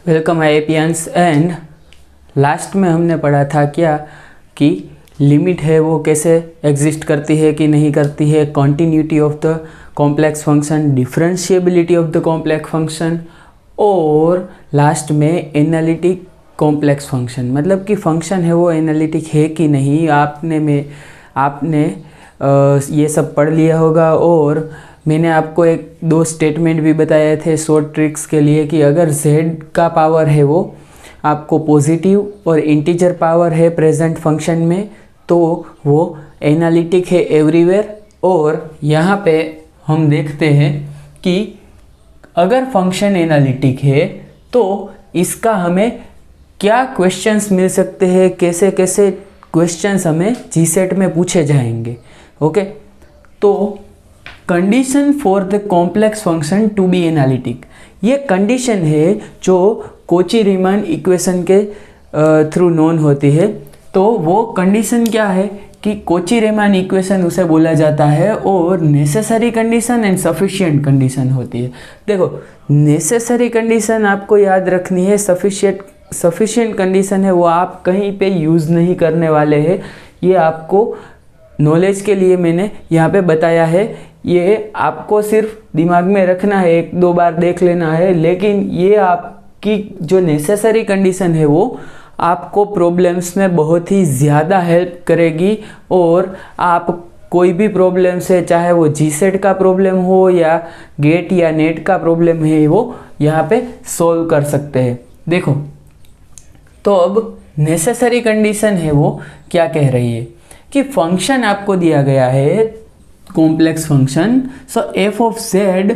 Welcome एपियंस। And last में हमने पढ़ा था क्या कि लिमिट है वो कैसे एग्जिस्ट करती है कि नहीं करती है, continuity of the complex function, differentiability of the complex function, और लास्ट में एनालिटिक कॉम्प्लेक्स फंक्शन, मतलब कि फंक्शन है वो एनालिटिक है कि नहीं। आपने ये सब पढ़ लिया होगा। और मैंने आपको एक दो स्टेटमेंट भी बताए थे शॉर्ट ट्रिक्स के लिए कि अगर z का पावर है वो आपको पॉजिटिव और इंटीजर पावर है प्रेजेंट फंक्शन में तो वो एनालिटिक है एवरीवेयर। और यहाँ पे हम देखते हैं कि अगर फंक्शन एनालिटिक है तो इसका हमें क्या क्वेश्चंस मिल सकते हैं, कैसे कैसे क्वेश्चंस हमें जीसेट में पूछे जाएंगे। ओके, तो condition for the complex function to be analytic, ये कंडीशन है जो कोची रीमन इक्वेशन के थ्रू नोन होती है। तो वो कंडीशन क्या है कि कोची रीमन इक्वेशन उसे बोला जाता है, और necessary condition and sufficient condition होती है। देखो, नेसेसरी कंडीशन आपको याद रखनी है, सफिशिएंट कंडीशन है वो आप कहीं पे यूज़ नहीं करने वाले हैं। ये आपको नॉलेज के लिए मैंने यहाँ पे बताया है, ये आपको सिर्फ दिमाग में रखना है, एक दो बार देख लेना है। लेकिन ये आपकी जो नेसेसरी कंडीशन है वो आपको प्रॉब्लम्स में बहुत ही ज़्यादा हेल्प करेगी। और आप कोई भी प्रॉब्लम से, चाहे वो जीसेट का प्रॉब्लम हो या गेट या नेट का प्रॉब्लम है, वो यहाँ पे सॉल्व कर सकते हैं। देखो, तो अब नेसेसरी कंडीशन है वो क्या कह रही है कि फंक्शन आपको दिया गया है complex function, so f of z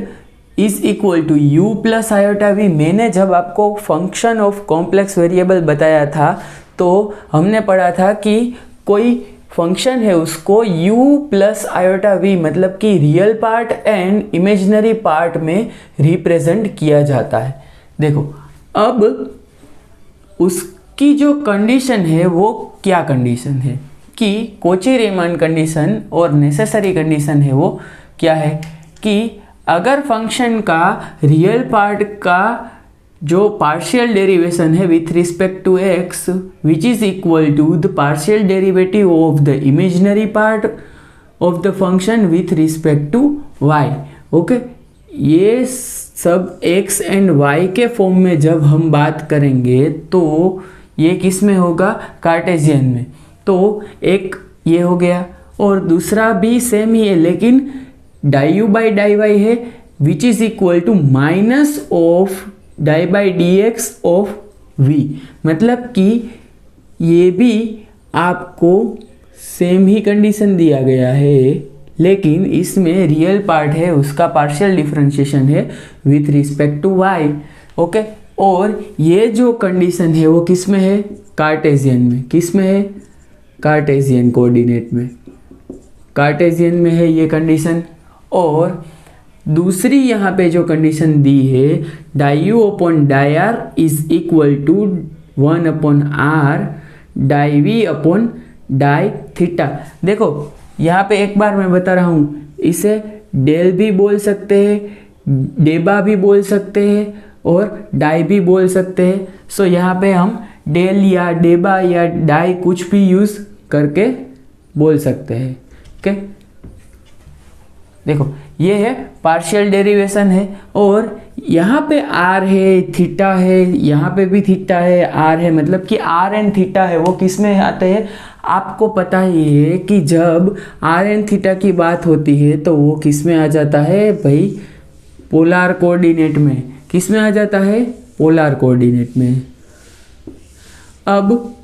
is equal to u plus iota v. मैंने जब आपको फंक्शन ऑफ कॉम्प्लेक्स वेरिएबल बताया था तो हमने पढ़ा था कि कोई फंक्शन है उसको u प्लस आयोटा वी, मतलब कि real part and imaginary part में रिप्रेजेंट किया जाता है। देखो, अब उसकी जो कंडीशन है वो क्या कंडीशन है कि कोची रीमन कंडीशन और नेसेसरी कंडीशन है वो क्या है कि अगर फंक्शन का रियल पार्ट का जो पार्शियल डेरिवेशन है with respect to x which is equal to the partial derivative of the imaginary part of the function with respect to y। Okay, ये सब x एंड y के form में जब हम बात करेंगे तो ये किस में होगा, कार्टेशियन में। तो एक ये हो गया, और दूसरा भी सेम ही है लेकिन die you by die Y है which is equal to minus of die by D X of V, मतलब कि ये भी आपको सेम ही कंडीशन दिया गया है लेकिन इसमें रियल पार्ट है उसका पार्शियल डिफरेंशिएशन है with respect to y. Okay, और ये जो कंडीशन है वो किस में है, कार्टेशियन में। किस में है, कार्टेशियन कोऑर्डिनेट में, कार्टेशियन में है ये कंडीशन। और दूसरी यहाँ पे जो कंडीशन दी है, die u upon die r is equal to 1 upon r die v upon die theta. देखो, यहाँ पे एक बार मैं बता रहा हूँ, इसे डेल भी बोल सकते हैं, डेबा भी बोल सकते हैं और डाई भी बोल सकते हैं। सो यहाँ पे हम डेल या डेबा या डाई कुछ भी यूज़ करके बोल सकते हैं। ओके, देखो ये है पार्शियल डेरिवेशन है, और यहाँ पे आर है, थीटा है, यहाँ पे भी थीटा है, आर है, मतलब कि आर एंड थीटा है वो किस में आते हैं, आपको पता ही है कि जब आर एंड थीटा की बात होती है तो वो किस में आ जाता है भाई, पोलर कोऑर्डिनेट में। किस में आ जाता है, पोलर कोऑर्डिनेट में। अब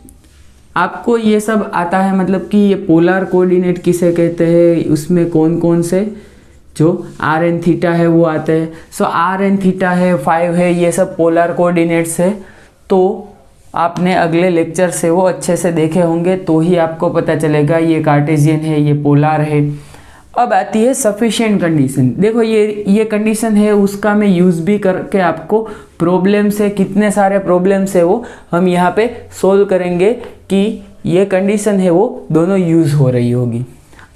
आपको ये सब आता है, मतलब कि ये पोलर कोऑर्डिनेट किसे कहते हैं, उसमें कौन कौन से जो आर एन थीटा है वो आते हैं। सो आर एन थीटा है, 5 है, ये सब पोलर कोऑर्डिनेट्स है। तो आपने अगले लेक्चर से वो अच्छे से देखे होंगे तो ही आपको पता चलेगा ये कार्टेशियन है, ये पोलर है। अब आती है सफिशिएंट कंडीशन। देखो ये कंडीशन है उसका मैं यूज़ भी करके आपको प्रॉब्लम से, कितने सारे प्रॉब्लम्स है वो हम यहाँ पे सोल्व करेंगे कि ये कंडीशन है वो दोनों यूज़ हो रही होगी।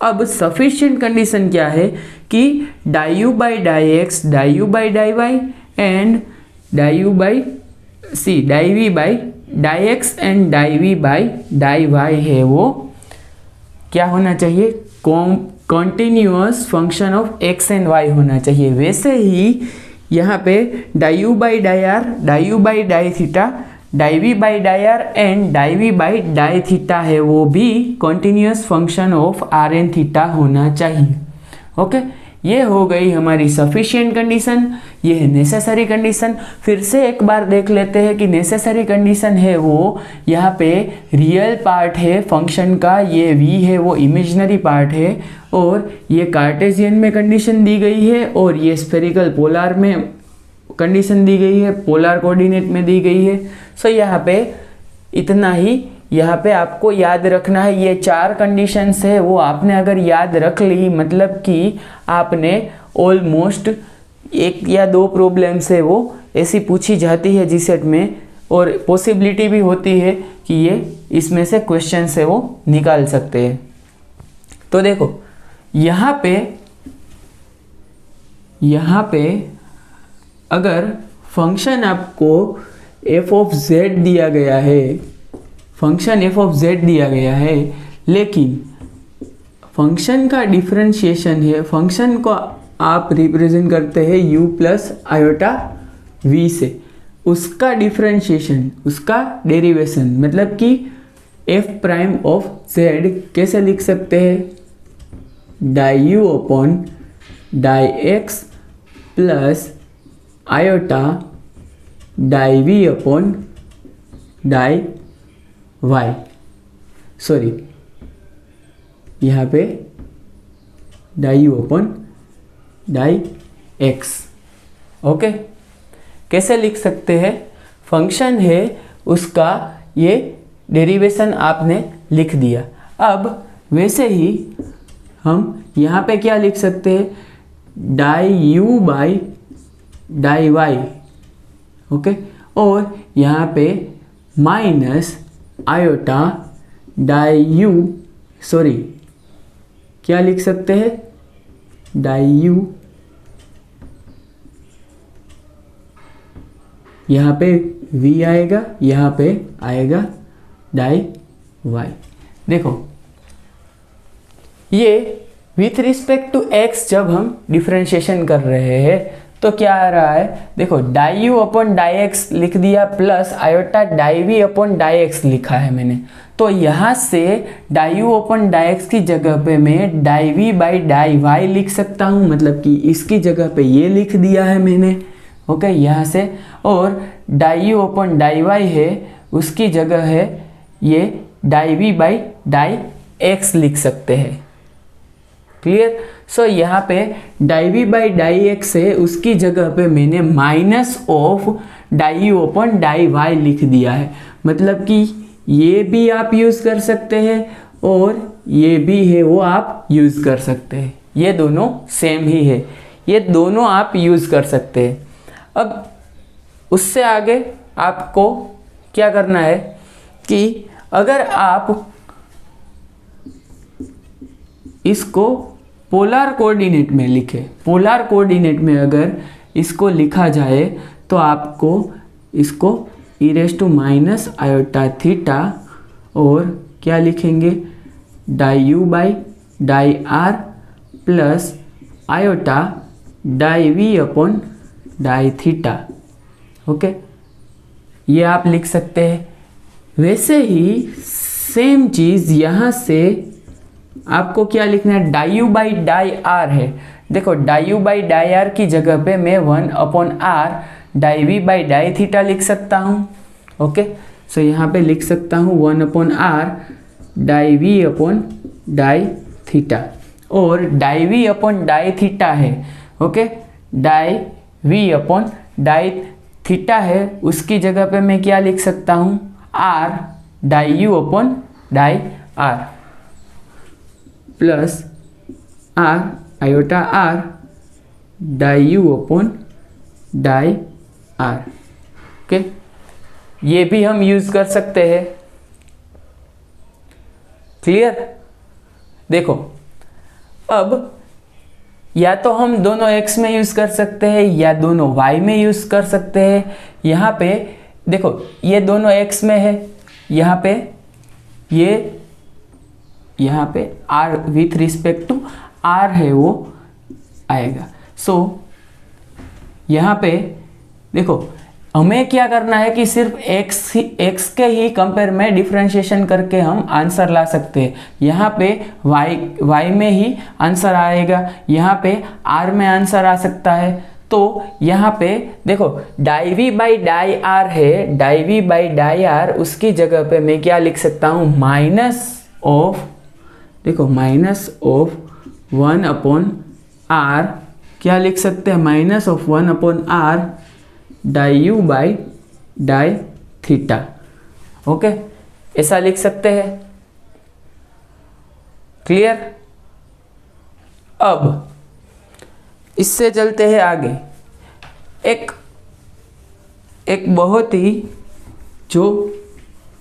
अब सफिशिएंट कंडीशन क्या है कि die you by die x, die you by die y and die you by c die v by die x and die v by die Y है वो क्या होना चाहिए, continuous function of x and y होना चाहिए। वैसे ही यहाँ पे die you by die r, die you by die theta, die v by die r and die v by die theta है वो भी continuous function of r and theta होना चाहिए। ओके, ये हो गई हमारी सफिशिएंट कंडीशन, ये है नेसेसरी कंडीशन। फिर से एक बार देख लेते हैं कि नेसेसरी कंडीशन है वो यहाँ पे रियल पार्ट है फंक्शन का, ये v है वो इमेजिनरी पार्ट है, और ये कार्टेशियन में कंडीशन दी गई है, और ये स्फेरिकल पोलर में कंडीशन दी गई है, पोलर कोऑर्डिनेट में दी गई है। सो यहाँ पे इतना ही यहाँ पे आपको याद रखना है। ये 4 कंडीशंस है वो आपने अगर याद रख ली, मतलब कि आपने ऑलमोस्ट 1 या 2 प्रॉब्लम्स है वो ऐसी पूछी जाती है जीसेट में, और पॉसिबिलिटी भी होती है कि ये इसमें से क्वेश्चन है वो निकाल सकते हैं। तो देखो यहाँ पे अगर फंक्शन आपको f ऑफ z दिया गया है, फंक्शन f ऑफ z दिया गया है, लेकिन फंक्शन का डिफरेंशिएशन है, फंक्शन को आप रिप्रेजेंट करते हैं u प्लस आयोटा v से, उसका डिफरेंशिएशन, उसका डेरिवेशन, मतलब कि f प्राइम ऑफ z कैसे लिख सकते हैं, die u upon die x plus iota die v upon die y, sorry यहाँ पे die u upon die x। Okay, कैसे लिख सकते हैं, फंक्शन है उसका ये डेरिवेशन आपने लिख दिया। अब वैसे ही हम यहाँ पे क्या लिख सकते हैं, die u by die y। Okay, और यहाँ पे minus iota die u, sorry क्या लिख सकते हैं, डाई u, यहाँ पे v आएगा, यहाँ पे आएगा डाई y। देखो ये विथ रिस्पेक्ट टू x जब हम डिफरेंशिएशन कर रहे हैं तो क्या आ रहा है, देखो die u upon die x लिख दिया plus iota die v upon die x लिखा है मैंने। तो यहाँ से die u upon die x की जगह पे मैं die v by die y लिख सकता हूँ, मतलब कि इसकी जगह पे ये लिख दिया है मैंने। ओके, यहाँ से, और die u upon die Y है उसकी जगह है ये die v by die x लिख सकते हैं। क्लियर। सो यहाँ पे die v by die x है उसकी जगह पे मैंने minus of die u upon die y लिख दिया है, मतलब कि ये भी आप यूज़ कर सकते हैं और ये भी है वो आप यूज़ कर सकते हैं, ये दोनों सेम ही है, ये दोनों आप यूज़ कर सकते हैं। अब उससे आगे आपको क्या करना है कि अगर आप इसको पोलर कोऑर्डिनेट में लिखें, पोलर कोऑर्डिनेट में अगर इसको लिखा जाए तो आपको इसको e raise to minus iota theta और क्या लिखेंगे, die you by die r plus iota die v upon die theta. Okay, ये आप लिख सकते हैं। वैसे ही सेम चीज़ यहाँ से आपको क्या लिखना है, die you by die r है। देखो die you by die r की जगह पे मैं 1 upon r die v by die theta लिख सकता हूँ। ओके, सो यहाँ पे लिख सकता हूँ 1 upon r die v upon die theta, और die v upon die theta है। Okay, die v upon die theta है उसकी जगह पे मैं क्या लिख सकता हूँ, r die u upon die r plus r iota r die u upon die r. Okay, ये भी हम यूज़ कर सकते हैं। क्लियर। देखो अब या तो हम दोनों x में यूज़ कर सकते हैं या दोनों y में यूज़ कर सकते हैं। यहाँ पे देखो ये दोनों x में है, यहाँ पे ये यहाँ पे r with respect to r है वो आएगा। सो यहाँ पे देखो हमें क्या करना है कि सिर्फ x के ही कंपेयर में डिफरेंशिएशन करके हम आंसर ला सकते हैं। यहाँ पे y में ही आंसर आएगा, यहाँ पे r में आंसर आ सकता है। तो यहाँ पे देखो die v by die r है, die v by die r, उसकी जगह पे मैं क्या लिख सकता हूँ, माइनस ऑफ, देखो माइनस ऑफ 1 अपॉन r, क्या लिख सकते हैं, minus of 1 upon r die u by die theta. Okay, ऐसा लिख सकते हैं। क्लियर? अब इससे चलते हैं आगे। एक बहुत ही जो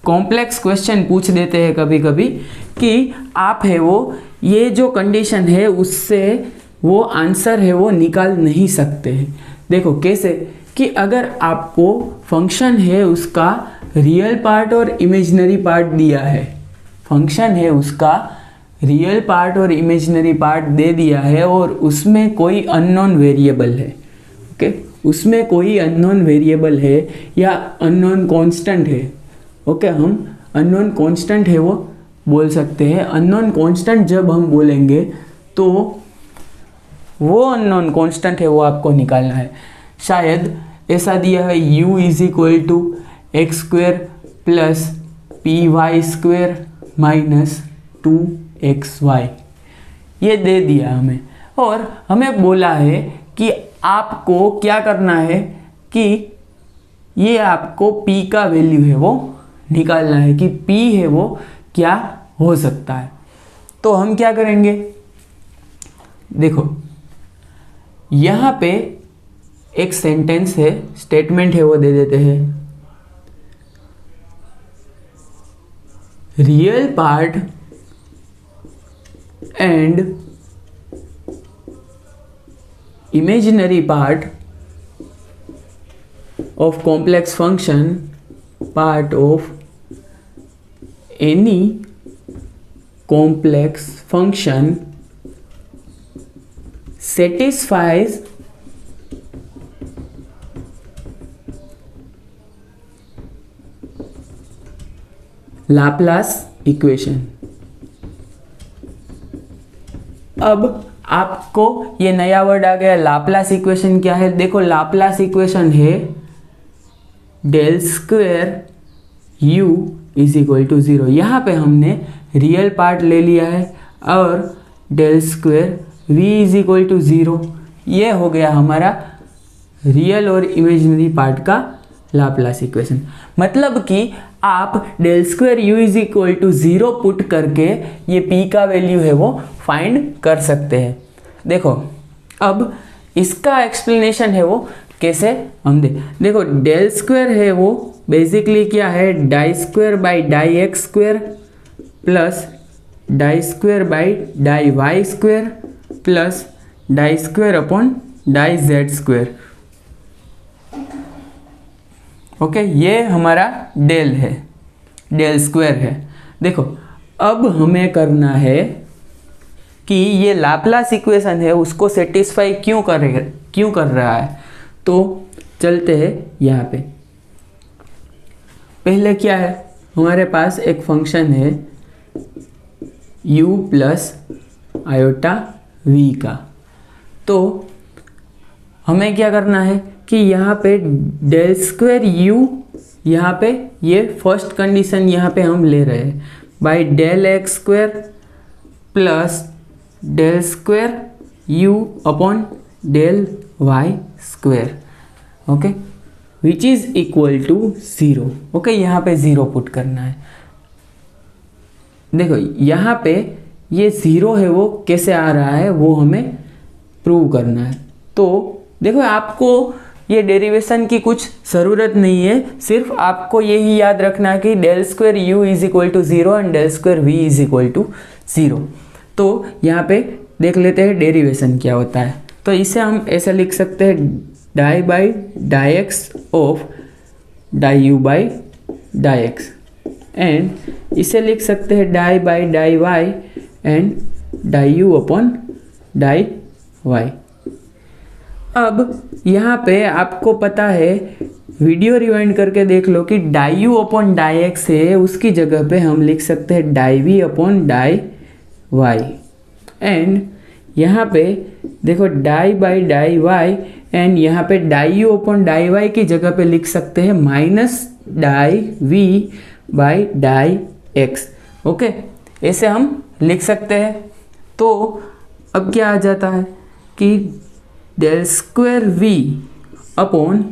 कॉम्प्लेक्स क्वेश्चन पूछ देते हैं कभी कभी कि आप है वो ये जो कंडीशन है उससे वो आंसर है वो निकाल नहीं सकते हैं। देखो कैसे, कि अगर आपको फंक्शन है उसका रियल पार्ट और इमेजिनरी पार्ट दिया है, फंक्शन है उसका रियल पार्ट और इमेजिनरी पार्ट दे दिया है और उसमें कोई अननोन वेरिएबल है, ओके, उसमें कोई अननोन वेरिएबल है या अननोन कांस्टेंट है, ओके, हम अननोन कांस्टेंट है वो बोल सकते हैं। अननोन कांस्टेंट जब हम बोलेंगे तो वो अननोन कांस्टेंट है वो आपको निकालना है। शायद ऐसा दिया है u is equal to x square plus p y square minus 2xy, ये दे दिया हमें और हमें बोला है कि आपको क्या करना है कि ये आपको p का वैल्यू है वो निकालना है कि p है वो क्या हो सकता है। तो हम क्या करेंगे, देखो यहाँ पे एक सेंटेंस है, स्टेटमेंट है वो दे देते हैं, real part and imaginary part of complex function, part of any complex function satisfies Laplace equation। अब आपको ये नया वर्ड आ गया, लाप्लास इक्वेशन क्या है। देखो लाप्लास इक्वेशन है del square u is equal to 0। यहाँ पे हमने रियल पार्ट ले लिया है और del square v is equal to 0, ये हो गया हमारा रियल और इमेजिनरी पार्ट का लाप्लास इक्वेशन। मतलब कि आप del square u is equal to 0 put करके ये p का वैल्यू है वो फाइंड कर सकते हैं। देखो अब इसका एक्सप्लेनेशन है वो कैसे हम देखो डेल स्क्वेयर है वो बेसिकली क्या है, die square by die x square plus die square by die y square plus die square upon die z square. Okay, ये हमारा डेल है, डेल स्क्वेयर है। देखो अब हमें करना है कि ये लाप्लास इक्वेशन है उसको सेटिस्फाई क्यों कर रहा है। तो चलते हैं यहाँ पे। पहले क्या है, हमारे पास एक फंक्शन है u प्लस आयोटा v का। तो हमें क्या करना है कि यहाँ पे डेल स्क्वेयर u, यहाँ पे ये फर्स्ट कंडीशन यहाँ पे हम ले रहे हैं by del x square plus del square u upon del y square, okay, which is equal to 0। Okay, यहाँ पे 0 पुट करना है। देखो यहाँ पे ये 0 है वो कैसे आ रहा है वो हमें प्रूव करना है। तो देखो आपको ये डेरिवेशन की कुछ ज़रूरत नहीं है, सिर्फ आपको यही याद रखना है कि del square u is equal to 0 and del square v is equal to 0। तो यहाँ पे देख लेते हैं डेरिवेशन क्या होता है। तो इसे हम ऐसे लिख सकते हैं die by die x of die you by die x, and इसे लिख सकते हैं die by die y and die u upon die y. अब यहाँ पे आपको पता है, वीडियो रिवाइंड करके देख लो कि die u upon die x है, उसकी जगह पे हम लिख सकते हैं die v upon die y, and यहाँ पे देखो die by die y, and यहाँ पे die u upon die y की जगह पे लिख सकते हैं minus die v by die x. Okay, ऐसे हम लिख सकते हैं। तो अब क्या आ जाता है कि del square v upon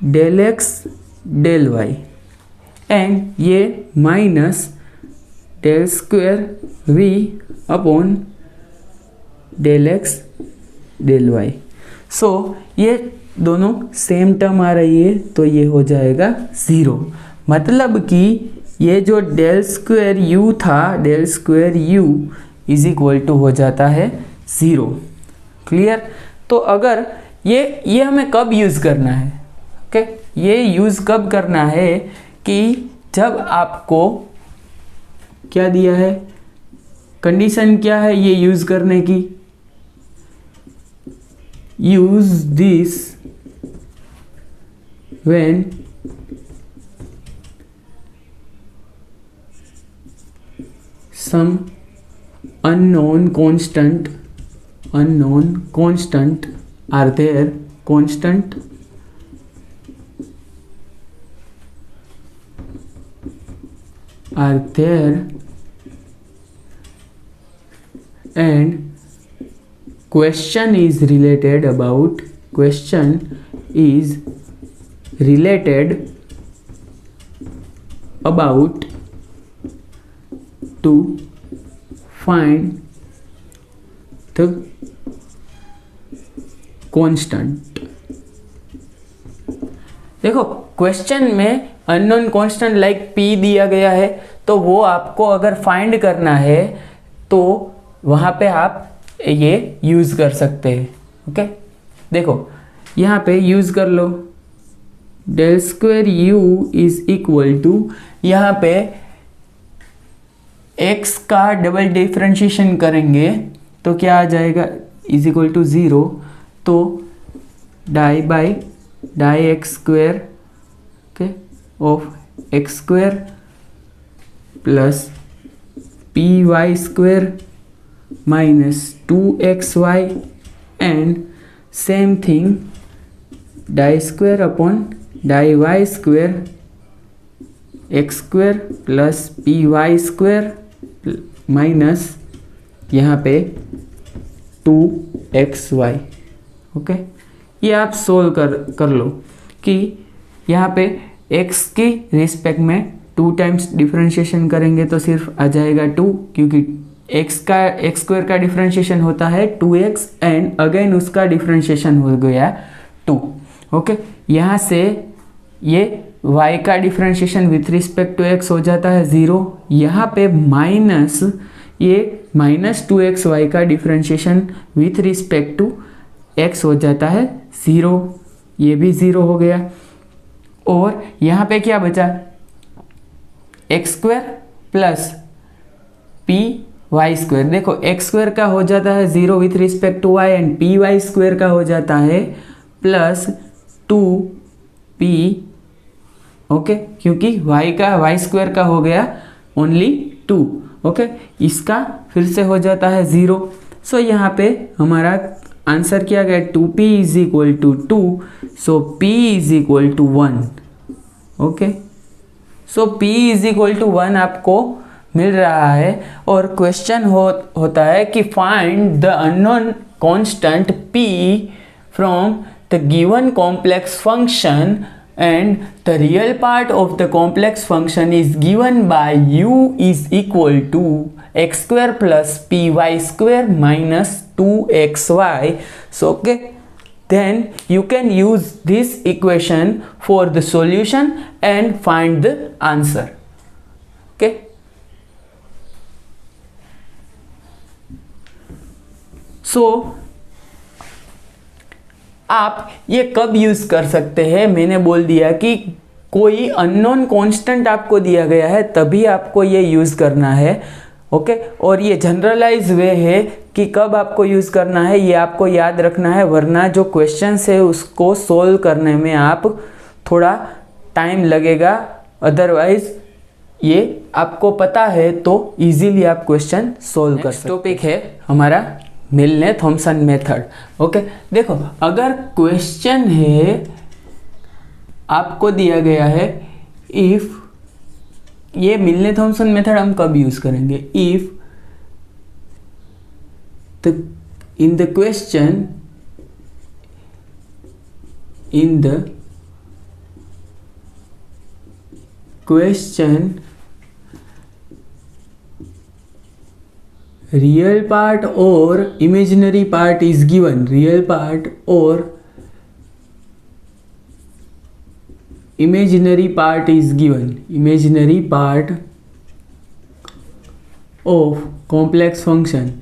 del x del y, and ये minus del square v upon del x del y. So ये दोनों सेम टर्म आ रही है, तो ये हो जाएगा 0। मतलब कि ये जो डेल स्क्वायर यू था, del square u is equal to हो जाता है 0। क्लियर? तो अगर ये हमें कब यूज़ करना है? ओके, ये यूज़ कब करना है कि जब आपको क्या दिया है, कंडीशन क्या है ये यूज़ करने की, use this when some unknown constant are there, constant are there, and question is related about to find the constant। देखो क्वेश्चन में अननोन कांस्टेंट लाइक पी दिया गया है, तो वो आपको अगर फाइंड करना है तो वहाँ पे आप ये यूज़ कर सकते हैं। ओके, देखो यहाँ पे यूज़ कर लो, del square u is equal to, यहाँ पे x का डबल डिफ्रेंशिएशन करेंगे तो क्या आ जाएगा, इज इक्वल टू 0। तो die by die x square, okay, of x square plus p y square minus 2xy, and same thing die square upon die y square x square plus p y square minus यहाँ पे 2xy। Okay, ये आप solve कर लो कि यहाँ पे x की respect में 2 टाइम्स डिफरेंशिएशन करेंगे तो सिर्फ आ जाएगा 2, क्योंकि x स्क्वायर का डिफरेंशिएशन होता है 2x, एंड अगेन उसका डिफरेंशिएशन हो गया 2। ओके, यहाँ से ये y का differentiation with respect to x हो जाता है 0। यहाँ पे माइनस ये माइनस 2xy का differentiation with respect to x हो जाता है 0, ये भी 0 हो गया। और यहाँ पे क्या बचा, x square plus p y square. देखो एक्स स्क्वायर का हो जाता है 0 with respect to y, and p y square का हो जाता है प्लस 2p। ओके, क्योंकि y स्क्वायर का हो गया ओनली 2। ओके, इसका फिर से हो जाता है 0। सो यहाँ पे हमारा आंसर क्या गया, 2p is equal to 2, so p is equal to 1। Okay, so p is equal to 1 आपको मिल रहा है। और क्वेश्चन होता है कि find the unknown constant p from the given complex function, and the real part of the complex function is given by u is equal to x square plus py square minus 2xy. So okay, then you can use this equation for the solution and find the answer. Okay, so आप ये कब use कर सकते हैं, मैंने बोल दिया कि कोई अननोन कांस्टेंट आपको दिया गया है तभी आपको ये यूज़ करना है। ओके, और ये जनरलाइज वे है कि कब आपको यूज़ करना है ये आपको याद रखना है, वरना जो क्वेश्चन है उसको सोल्व करने में आप थोड़ा टाइम लगेगा। अदरवाइज ये आपको पता है तो इजीली आप क्वेश्चन सोल्व कर सकते। टॉपिक है हमारा मिलने थॉमसन मेथड। ओके, देखो अगर क्वेश्चन है आपको दिया गया है इफ, ये मिलने थॉमसन मेथड हम कब यूज करेंगे, if in the question real part or imaginary part is given, real part or imaginary part is given, imaginary part of complex function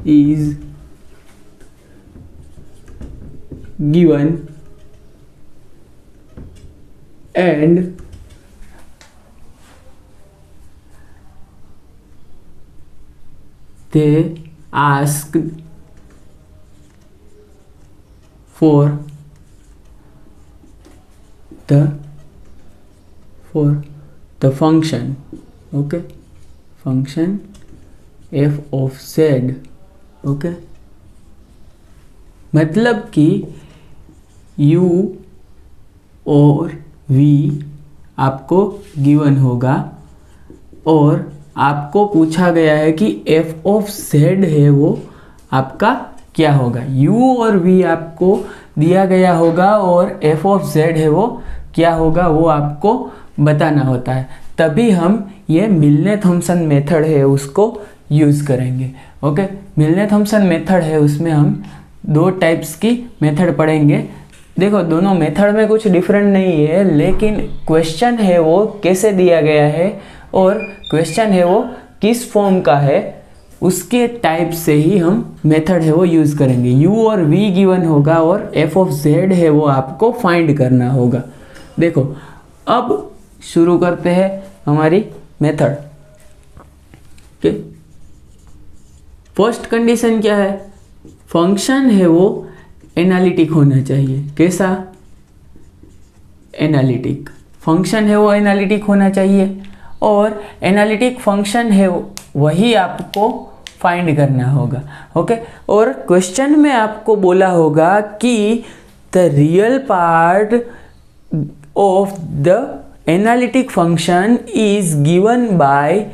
is given and they asked for the function, okay, function f of z, okay, मतलब कि u और v आपको given होगा और आपको पूछा गया है कि f ऑफ z है वो आपका क्या होगा। u और v आपको दिया गया होगा और f ऑफ z है वो क्या होगा वो आपको बताना होता है, तभी हम ये मिलने थॉमसन मेथड है उसको यूज़ करेंगे। ओके, मिलने थॉमसन मेथड है उसमें हम दो टाइप्स की मेथड पढ़ेंगे। देखो दोनों मेथड में कुछ डिफरेंट नहीं है, लेकिन क्वेश्चन है वो कैसे दिया गया है और क्वेश्चन है वो किस फॉर्म का है उसके टाइप से ही हम मेथड है वो यूज़ करेंगे। u और v गिवन होगा और f ऑफ z है वो आपको फाइंड करना होगा। देखो अब शुरू करते हैं हमारी मेथड के। फर्स्ट कंडीशन क्या है, फंक्शन है वो एनालिटिक होना चाहिए। कैसा, एनालिटिक फंक्शन है वो एनालिटिक होना चाहिए और एनालिटिक फंक्शन है वही आपको फाइंड करना होगा। ओके, और क्वेश्चन में आपको बोला होगा कि the real part of the analytic function is given by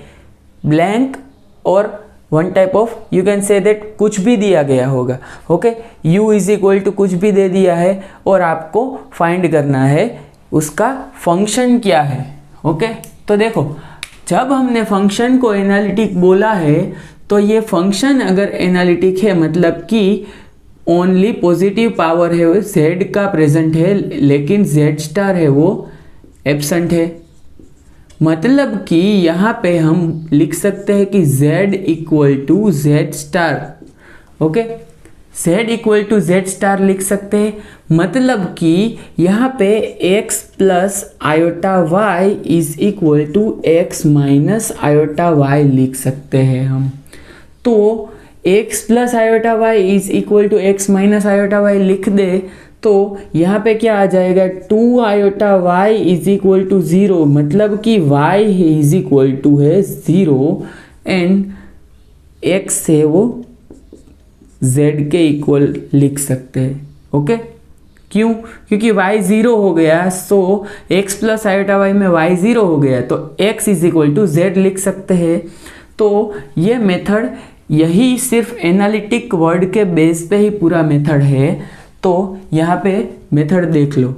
blank और one type of you can say that कुछ भी दिया गया होगा। Okay, u is equal to कुछ भी दे दिया है और आपको फाइंड करना है उसका फंक्शन क्या है। ओके, तो देखो जब हमने फंक्शन को एनालिटिक बोला है तो ये फंक्शन अगर एनालिटिक है मतलब कि ओनली पॉजिटिव पावर है वो z का प्रेजेंट है लेकिन z स्टार है वो एब्सेंट है, मतलब कि यहाँ पे हम लिख सकते हैं कि z equal to z star. Okay, z equal to z star लिख सकते हैं, मतलब कि यहाँ पे x plus iota y is equal to x minus iota y लिख सकते हैं हम। तो x plus iota y is equal to x minus iota y लिख दे तो यहाँ पे क्या आ जाएगा, 2 iota y is equal to 0, मतलब कि y इज इक्वल टू है 0 एंड x है वो z के इक्वल लिख सकते हैं। ओके, क्यों, क्योंकि y 0 हो गया, so x plus iota y में y 0 हो गया तो x is equal to z लिख सकते हैं। तो ये मेथड यही सिर्फ एनालिटिक वर्ड के बेस पे ही पूरा मेथड है। तो यहाँ पे मेथड देख लो,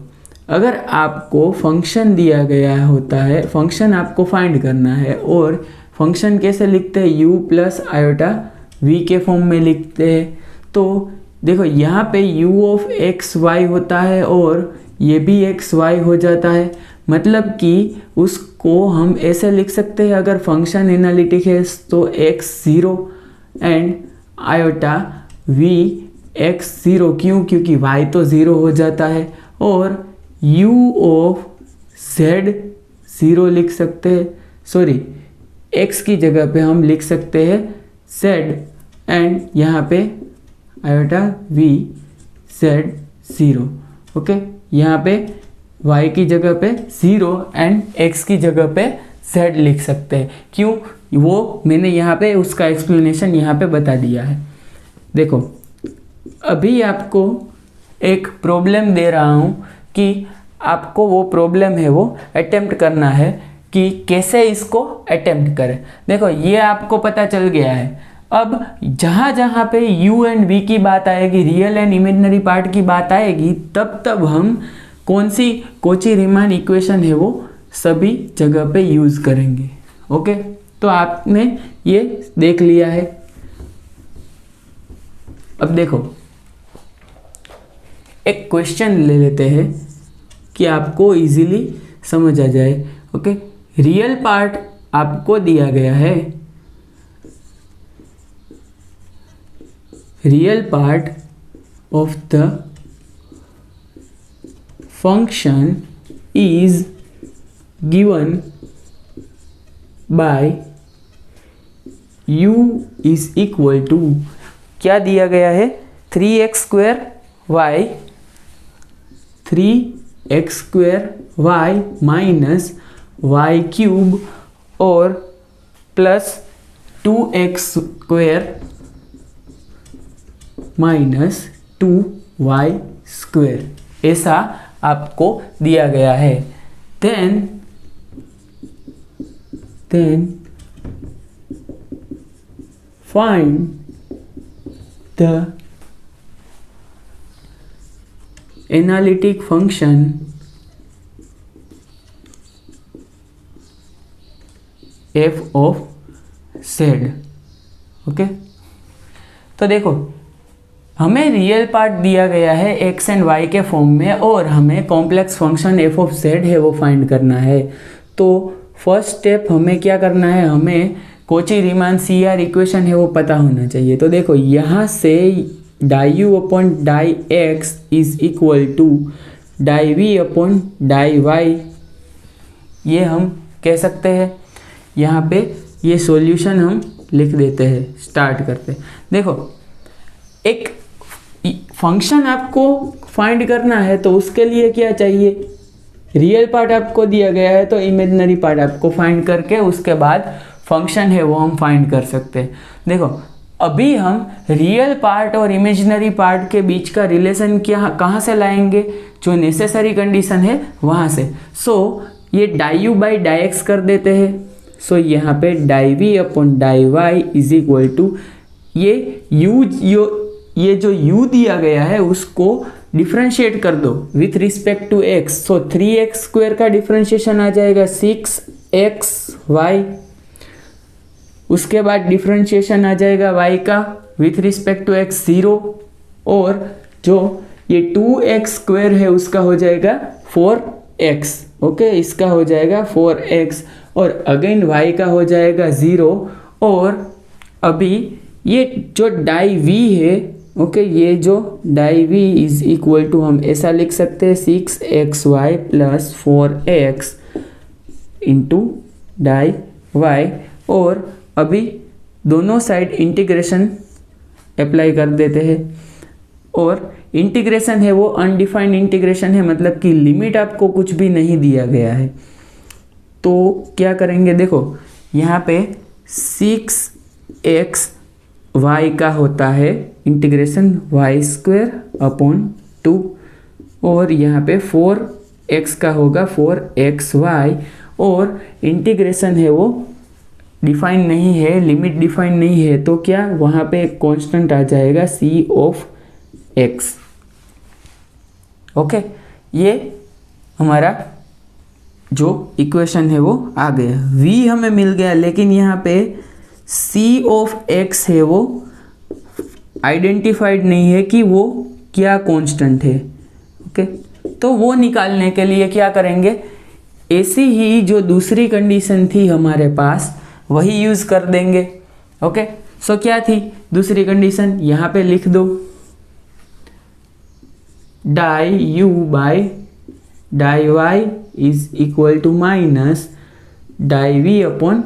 अगर आपको फंक्शन दिया गया होता है, फंक्शन आपको फाइंड करना है और फंक्शन कैसे लिखते हैं, u प्लस आयोटा v के फॉर्म में लिखते हैं। तो देखो यहाँ पे u ऑफ x y होता है और ये भी x y हो जाता है, मतलब कि उसको हम ऐसे लिख सकते हैं, अगर फंक्शन एनालिटिक है तो x0 and iota v x0, क्यों? क्योंकि y तो 0 हो जाता है, और u ऑफ z0 लिख सकते हैं, सॉरी x की जगह पे हम लिख सकते हैं z, एंड यहाँ पे आयोटा v z0। ओके, यहाँ पे y की जगह पे 0 एंड x की जगह पे z लिख सकते हैं। क्यों? वो मैंने यहाँ पे उसका एक्सप्लेनेशन यहाँ पे बता दिया है। देखो, अभी आपको एक प्रॉब्लम दे रहा हूँ कि आपको वो प्रॉब्लम है वो अटेम्प्ट करना है कि कैसे इसको अटेम्प्ट करें। देखो, ये आपको पता चल गया है। अब जहाँ जहाँ पे u एंड v की बात आएगी, रियल एंड इमेजिनरी पार्ट की बात आएगी, तब हम कौन सी कोची रीमान इक्वेशन है वो सभी जगह पे यूज़ करेंगे। ओके, तो आपने ये देख लिया है। अब देखो, एक क्वेश्चन ले लेते हैं कि आपको इजीली समझ आ जाए। ओके, रियल पार्ट आपको दिया गया है, real part of the function is given by u is equal to, क्या दिया गया है? 3x माइनस y क्यूब और प्लस 2x² माइनस 2y², ऐसा आपको दिया गया है। Then find the analytic function f of z। Okay, तो देखो, हमें रियल पार्ट दिया गया है x एंड y के फॉर्म में, और हमें complex function f of z है वो फाइंड करना है। तो फर्स्ट स्टेप हमें क्या करना है? हमें कोची रीमान CR इक्वेशन है वो पता होना चाहिए। तो देखो, यहाँ से die u upon die x is equal to die v upon die y, ये हम कह सकते हैं। यहाँ पे ये सॉल्यूशन हम लिख देते हैं, स्टार्ट करते हैं। देखो, एक फंक्शन आपको फाइंड करना है तो उसके लिए क्या चाहिए? रियल पार्ट आपको दिया गया है तो इमेजिनरी पार्ट आपको फाइंड करके उसके बाद फंक्शन है वो हम फाइंड कर सकते हैं। देखो, अभी हम रियल पार्ट और इमेजिनरी पार्ट के बीच का रिलेशन कहाँ से लाएंगे? जो नेसेसरी कंडीशन है वहाँ से। सो ये die u by die x कर देते हैं। सो यहाँ पे die v upon die y is equal to ये जो u दिया गया है उसको डिफ्रेंशिएट कर दो with respect to x। So 3x² का डिफ्रेंशिएशन आ जाएगा 6xy। उसके बाद डिफ्रेंशिएशन आ जाएगा y का विथ रिस्पेक्ट टू x 0, और जो ये 2x² है उसका हो जाएगा 4x। ओके, इसका हो जाएगा 4x, और अगेन y का हो जाएगा 0। और अभी ये जो डाई v है, ओके, ये जो die v is equal to हम ऐसा लिख सकते हैं 6xy plus 4x into die y। और अभी दोनों साइड इंटीग्रेशन अप्लाई कर देते हैं, और इंटीग्रेशन है वो अनडिफाइंड इंटीग्रेशन है, मतलब कि लिमिट आपको कुछ भी नहीं दिया गया है। तो क्या करेंगे? देखो, यहाँ पे 6xy का होता है इंटीग्रेशन y² अपॉन 2, और यहाँ पे 4x का होगा 4xy, और इंटीग्रेशन है वो डिफाइन नहीं है, लिमिट डिफाइन नहीं है, तो क्या वहाँ पे एक कांस्टेंट आ जाएगा c ऑफ x। ओके, ये हमारा जो इक्वेशन है वो आ गया। v हमें मिल गया, लेकिन यहाँ पे c ऑफ x है वो आइडेंटिफाइड नहीं है कि वो क्या कांस्टेंट है। ओके, तो वो निकालने के लिए क्या करेंगे? ऐसी ही जो दूसरी कंडीशन थी हमारे पास वही यूज़ कर देंगे। ओके, सो क्या थी दूसरी कंडीशन, यहाँ पे लिख दो, die you by die y is equal to minus die v upon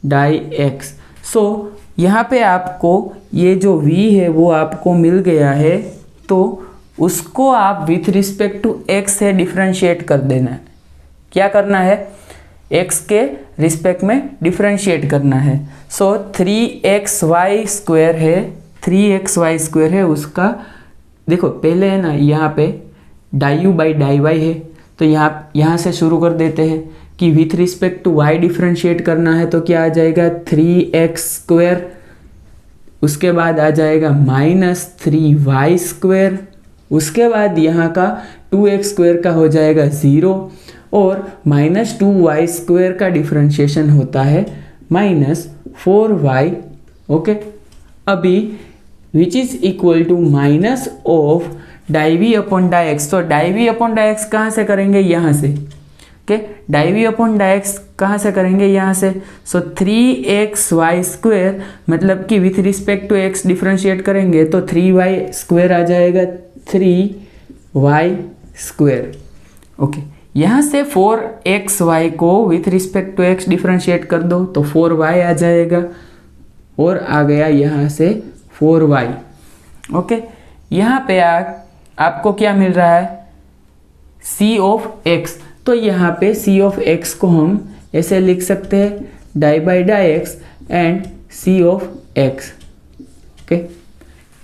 die x. So यहाँ पे आपको ये जो v है वो आपको मिल गया है, तो उसको आप विथ रिस्पेक्ट टू x से डिफ्रेंशिएट कर देना है। क्या करना है, x के रिस्पेक्ट में डिफ्रेंशिएट करना है। सो 3xy स्क्वायर है, 3xy स्क्वायर है, उसका देखो पहले है ना यहाँ पे die you by die Y है, तो यहाँ से शुरू कर देते हैं कि with respect to y differentiate करना है, तो क्या आ जाएगा 3x स्क्वायर, उसके बाद आ जाएगा माइनस 3y स्क्वायर, उसके बाद यहाँ का 2x स्क्वायर का हो जाएगा 0 और माइनस 2y स्क्वायर का डिफ्रेंशिएशन होता है माइनस 4y। ओके, अभी which is equal to minus of die v upon die x. तो die v upon die x कहाँ से करेंगे, यहाँ से। Okay, die v upon die x कहाँ से करेंगे, यहाँ से। सो 3xy स्क्वायर मतलब कि with respect to x differentiate करेंगे तो 3y स्क्वायर आ जाएगा, 3y स्क्वायर। ओके, यहाँ से 4xy को with respect to x differentiate कर दो तो 4y आ जाएगा और आ गया यहाँ से 4y। ओके, यहाँ पे आपको क्या मिल रहा है, c ऑफ x। तो यहाँ पे c ऑफ x को हम ऐसे लिख सकते हैं, die by die x and c of x। Okay,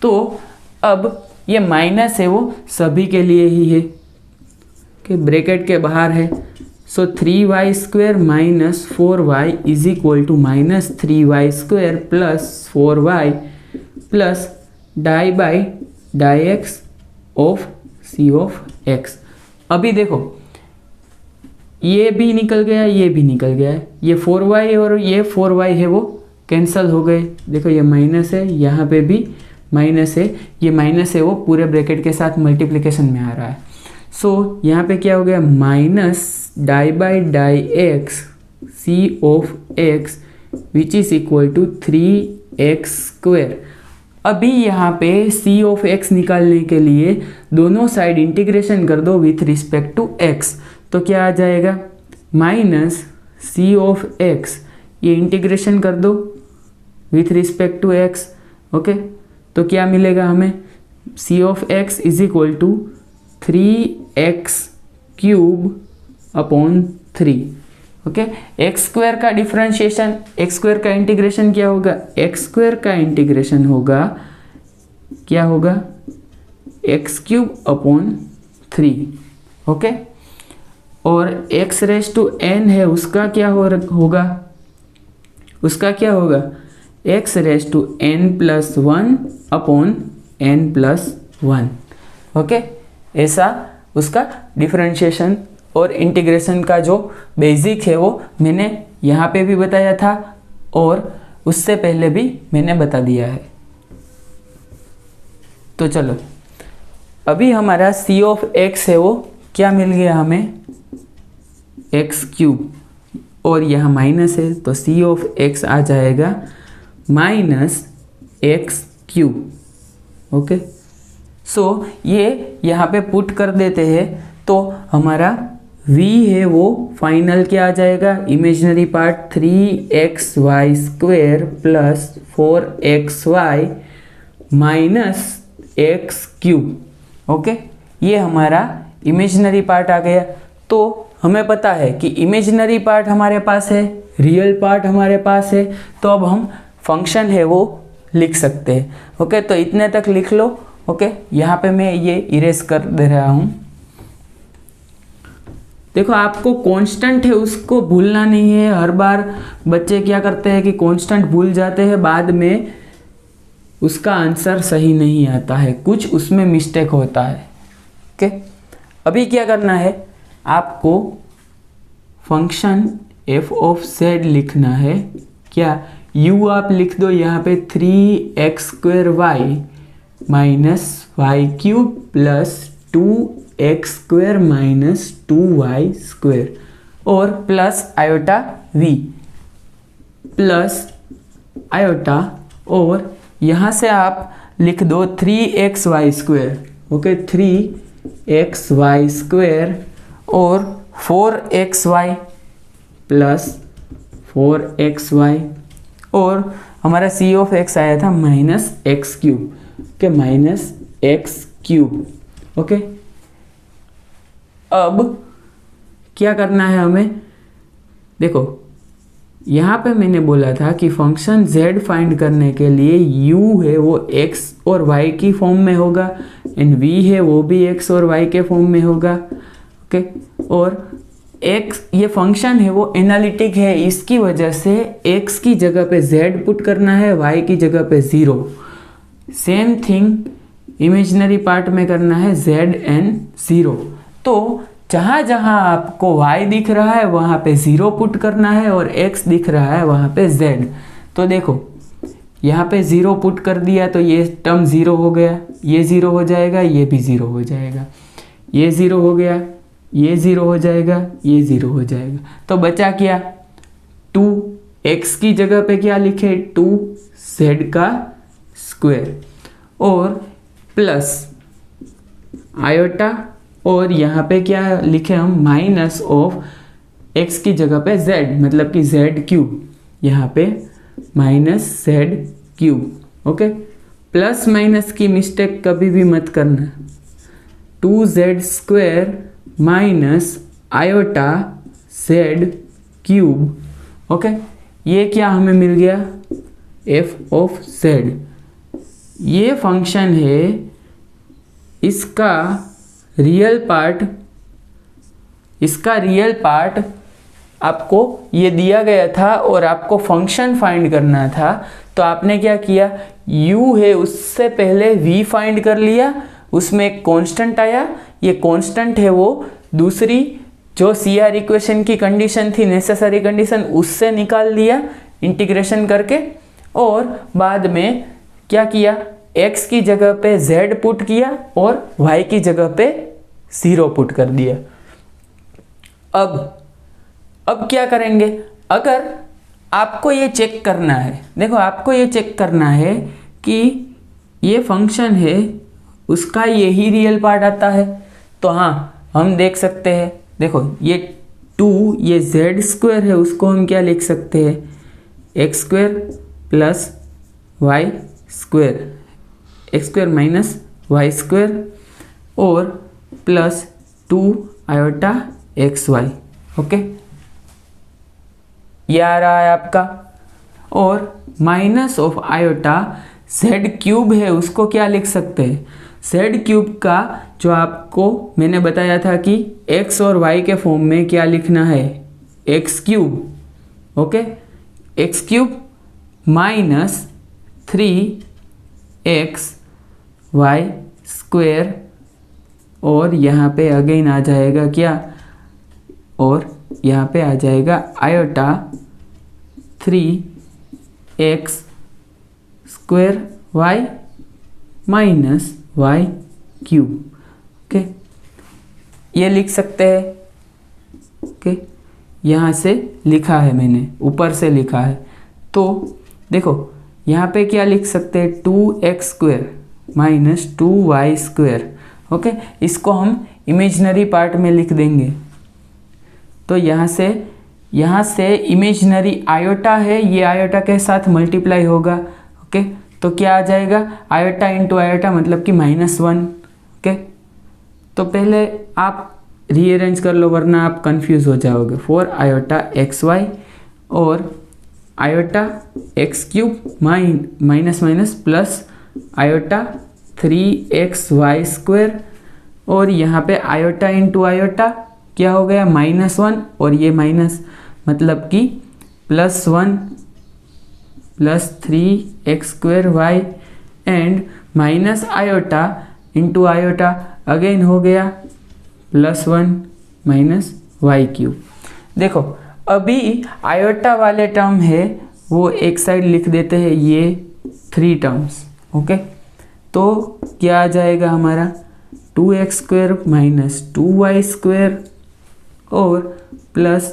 तो अब ये माइनस है वो सभी के लिए ही है कि ब्रैकेट के बाहर है। So 3y square minus 4y is equal to minus 3y square plus 4y plus die by die x of c of x। अभी देखो ये भी निकल गया, ये भी निकल गया है, ये 4y और ये 4y है वो कैंसल हो गए। देखो ये माइनस है, यहाँ पे भी माइनस है, ये माइनस है वो पूरे ब्रैकेट के साथ मल्टीप्लिकेशन में आ रहा है। सो यहाँ पे क्या हो गया, minus die by die x c of x which is equal to 3x square. अभी यहाँ पे c ऑफ x निकालने के लिए दोनों साइड इंटीग्रेशन कर दो विथ रिस्पेक्ट टू x, तो क्या आ जाएगा, माइनस c ऑफ x, ये इंटीग्रेशन कर दो with respect to x। Okay, तो क्या मिलेगा हमें, c of x is equal to 3x cube upon 3। Okay, x square का डिफरेंशिएशन, एक्स स्क्वायर का इंटीग्रेशन क्या होगा, एक्स स्क्वायर का इंटीग्रेशन होगा, क्या होगा, एक्स क्यूब अपॉन 3। ओके, और x रेज टू n है उसका क्या होगा, उसका क्या होगा, x raise to n plus 1 upon n plus 1। Okay, ऐसा उसका डिफरेंशिएशन और इंटीग्रेशन का जो बेसिक है वो मैंने यहाँ पे भी बताया था और उससे पहले भी मैंने बता दिया है। तो चलो अभी हमारा c ऑफ x है वो क्या मिल गया हमें, एक्स क्यूब, और यहाँ माइनस है तो c ऑफ x आ जाएगा माइनस एक्स क्यूब। ओके, सो ये यहाँ पे पुट कर देते हैं तो हमारा v है वो फाइनल क्या आ जाएगा, imaginary part 3xy square plus 4xy minus x cube. Okay, ये हमारा इमेजिनरी पार्ट आ गया। तो हमें पता है कि इमेजिनरी पार्ट हमारे पास है, रियल पार्ट हमारे पास है, तो अब हम फंक्शन है वो लिख सकते हैं। ओके, तो इतने तक लिख लो। ओके, यहाँ पे मैं ये इरेज कर दे रहा हूँ। देखो आपको कांस्टेंट है उसको भूलना नहीं है। हर बार बच्चे क्या करते हैं कि कांस्टेंट भूल जाते हैं, बाद में उसका आंसर सही नहीं आता है, कुछ उसमें मिस्टेक होता है। ओके, अभी क्या करना है, आपको फंक्शन f ऑफ z लिखना है। क्या, u आप लिख दो यहाँ पे 3x square y minus y cube plus 2x square minus 2y square. और plus iota v plus iota, और यहाँ से आप लिख दो 3xy square, okay 3xy square और 4xy प्लस 4xy, और हमारा c ऑफ x आया था -x³ के -x³, ओके। अब क्या करना है हमें, देखो यहाँ पे मैंने बोला था कि फंक्शन z फाइंड करने के लिए u है वो x और y की फॉर्म में होगा, एंड v है वो भी x और y के फॉर्म में होगा, ओके। और x ये फंक्शन है वो एनालिटिक है, इसकी वजह से x की जगह पे z पुट करना है, y की जगह पे 0। सेम थिंग इमेजिनरी पार्ट में करना है z एंड 0। तो जहाँ जहाँ आपको y दिख रहा है वहाँ पे 0 पुट करना है, और x दिख रहा है वहाँ पे z। तो देखो यहाँ पे 0 पुट कर दिया तो ये टर्म 0 हो गया, ये 0 हो जाएगा, ये भी 0 हो जाएगा, ये 0 हो गया, ये 0 हो जाएगा, ये 0 हो जाएगा। तो बचा क्या, 2x की जगह पे क्या लिखे 2z का स्क्वायर, और प्लस आयोटा, और यहाँ पे क्या लिखे हम माइनस ऑफ x की जगह पे z, मतलब कि z³, यहाँ पे -z³, ओके। प्लस माइनस की मिस्टेक कभी भी मत करना, 2z square minus iota z³, okay. ये क्या हमें मिल गया, f ऑफ z। ये फंक्शन है, इसका रियल पार्ट आपको ये दिया गया था और आपको फंक्शन फाइंड करना था। तो आपने क्या किया, u है उससे पहले v फाइंड कर लिया, उसमें एक कांस्टेंट आया, ये कांस्टेंट है वो दूसरी जो CR इक्वेशन की कंडीशन थी, नेसेसरी कंडीशन, उससे निकाल लिया इंटीग्रेशन करके, और बाद में क्या किया, x की जगह पे z पुट किया और y की जगह पे 0 पुट कर दिया। अब क्या करेंगे, अगर आपको ये चेक करना है, देखो आपको ये चेक करना है कि ये फंक्शन है उसका यही रियल पार्ट आता है, तो हाँ हम देख सकते हैं, देखो ये 2 ये z स्क्वायर है, उसको हम क्या लिख सकते हैं, x square plus y square, x square minus y square, और प्लस 2 आयोटा xy, ओके। ये आ रहा है आपका, और माइनस ऑफ आयोटा z³ है उसको क्या लिख सकते हैं, z³ का जो आपको मैंने बताया था कि x और y के फॉर्म में क्या लिखना है, x³, okay. x³ minus 3xy square, और यहाँ पे अगेन आ जाएगा क्या, और यहाँ पे आ जाएगा iota 3x square y minus y³, okay. ये लिख सकते हैं, ओके। यहाँ से लिखा है मैंने, ऊपर से लिखा है, तो देखो यहाँ पे क्या लिख सकते हैं, 2x square minus 2y square, okay. इसको हम इमेजिनरी पार्ट में लिख देंगे, तो यहाँ से इमेजिनरी आयोटा है, ये आयोटा के साथ मल्टीप्लाई होगा, ओके। तो क्या आ जाएगा, आयोटा इंटू आयोटा मतलब कि -1, ओके। तो पहले आप रीअरेंज कर लो वरना आप कंफ्यूज हो जाओगे। 4 आयोटा xy और iota x³ minus minus plus iota 3xy square, और यहाँ पे आयोटा इंटू आयोटा क्या हो गया, -1, और ये माइनस मतलब कि +1 plus 3x square y, and minus iota into iota again हो गया +1 माइनस y³। देखो अभी आयोटा वाले टर्म है वो एक साइड लिख देते हैं, ये 3 टर्म्स, ओके। तो क्या आ जाएगा हमारा, 2x square minus 2y square और plus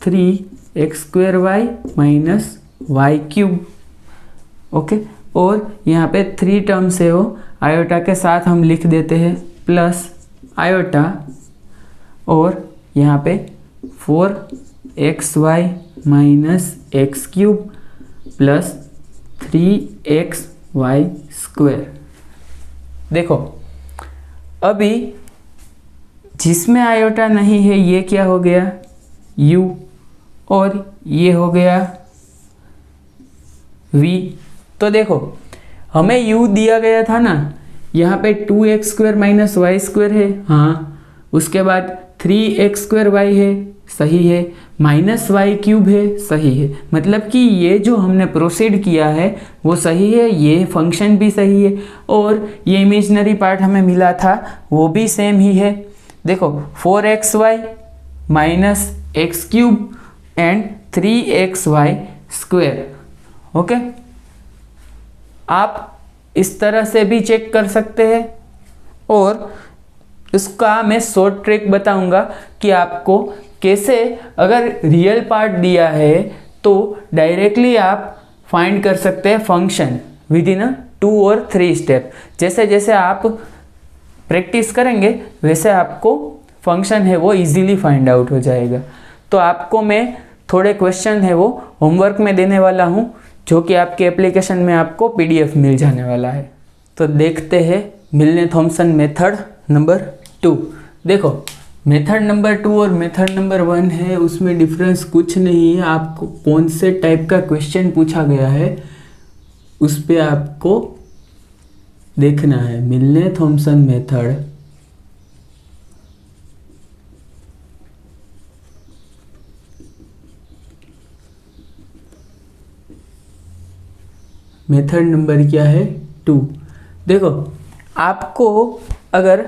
3x² minus y³। Okay, और यहाँ पे 3 टर्म्स है वो आयोटा के साथ हम लिख देते हैं प्लस आयोटा, और यहाँ पे 4xy minus x³ plus 3xy²। देखो अभी जिसमें आयोटा नहीं है ये क्या हो गया, u, और ये हो गया v। तो देखो हमें u दिया गया था ना, यहाँ पे 2x² माइनस y² है, हाँ, उसके बाद 3x² है, सही है, माइनस y³ है, सही है, मतलब कि ये जो हमने प्रोसीड किया है वो सही है, ये फंक्शन भी सही है, और ये इमेजिनरी पार्ट हमें मिला था वो भी सेम ही है। देखो 4xy minus x³ and 3xy²। Okay, आप इस तरह से भी चेक कर सकते हैं, और इसका मैं शॉर्ट ट्रिक बताऊंगा कि आपको कैसे, अगर रियल पार्ट दिया है तो डायरेक्टली आप फाइंड कर सकते हैं फंक्शन विद इन 2 और 3 स्टेप। जैसे जैसे आप प्रैक्टिस करेंगे वैसे आपको फंक्शन है वो इजीली फाइंड आउट हो जाएगा। तो आपको मैं थोड़े क्वेश्चन है वो होमवर्क में देने वाला हूँ, जो कि आपके एप्लीकेशन में आपको PDF मिल जाने वाला है। तो देखते हैं मिलने थॉमसन मेथड नंबर 2। देखो मेथड नंबर 2 और मेथड नंबर 1 है, उसमें डिफरेंस कुछ नहीं है। आपको कौन से टाइप का क्वेश्चन पूछा गया है उस पे आपको देखना है। मिलने थॉमसन मेथड मेथड नंबर क्या है, 2। देखो आपको अगर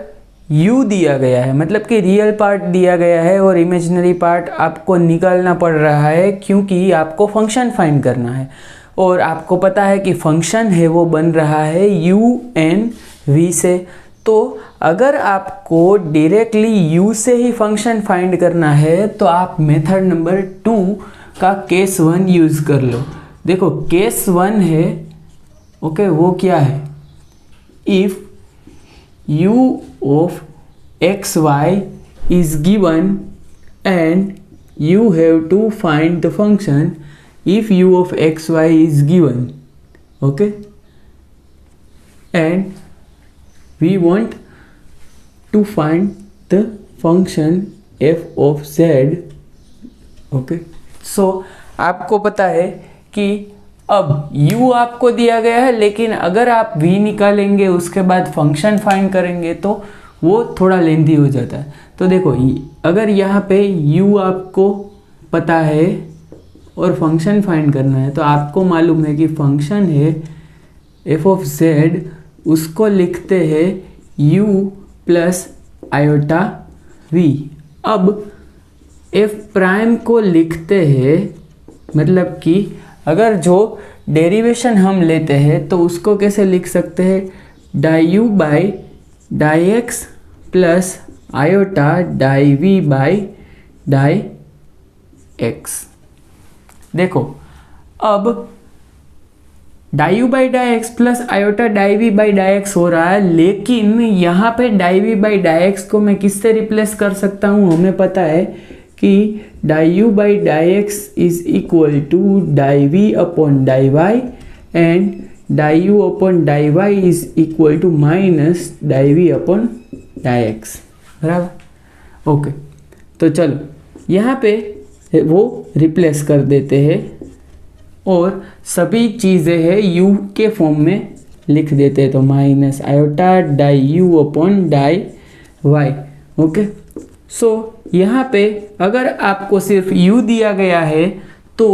u दिया गया है, मतलब कि रियल पार्ट दिया गया है और इमेजिनरी पार्ट आपको निकालना पड़ रहा है, क्योंकि आपको फंक्शन फाइंड करना है, और आपको पता है कि फंक्शन है वो बन रहा है u n v से। तो अगर आपको डायरेक्टली u से ही फंक्शन फाइंड करना है तो आप मेथड नंबर 2 का केस 1 यूज़ कर लो। देखो केस 1 है, ओके, वो क्या है, if u of xy is given and you have to find the function if u of xy is given, okay, and we want to find the function f of z, okay। so आपको पता है कि अब u आपको दिया गया है, लेकिन अगर आप v निकालेंगे उसके बाद फंक्शन फाइंड करेंगे तो वो थोड़ा लेंथी हो जाता है। तो देखो अगर यहाँ पे u आपको पता है और फंक्शन फाइंड करना है, तो आपको मालूम है कि फंक्शन है f of z, उसको लिखते हैं u प्लस आयोटा v। अब f प्राइम को लिखते हैं, मतलब कि अगर जो डेरिवेशन हम लेते हैं तो उसको कैसे लिख सकते हैं, die u by die x plus iota die v by die x। देखो अब die u by die x plus iota die v by die x हो रहा है, लेकिन यहाँ पे die v by die x को मैं किससे रिप्लेस कर सकता हूँ, हमें पता है कि die u by die x is equal to die v upon die y and die u upon die y is equal to minus die v upon die x, बराबर। ओके, तो चलो यहाँ पे वो रिप्लेस कर देते हैं और सभी चीज़ें हैं u के फॉर्म में लिख देते हैं, तो minus iota die u upon die y। Okay, so यहाँ पे अगर आपको सिर्फ u दिया गया है तो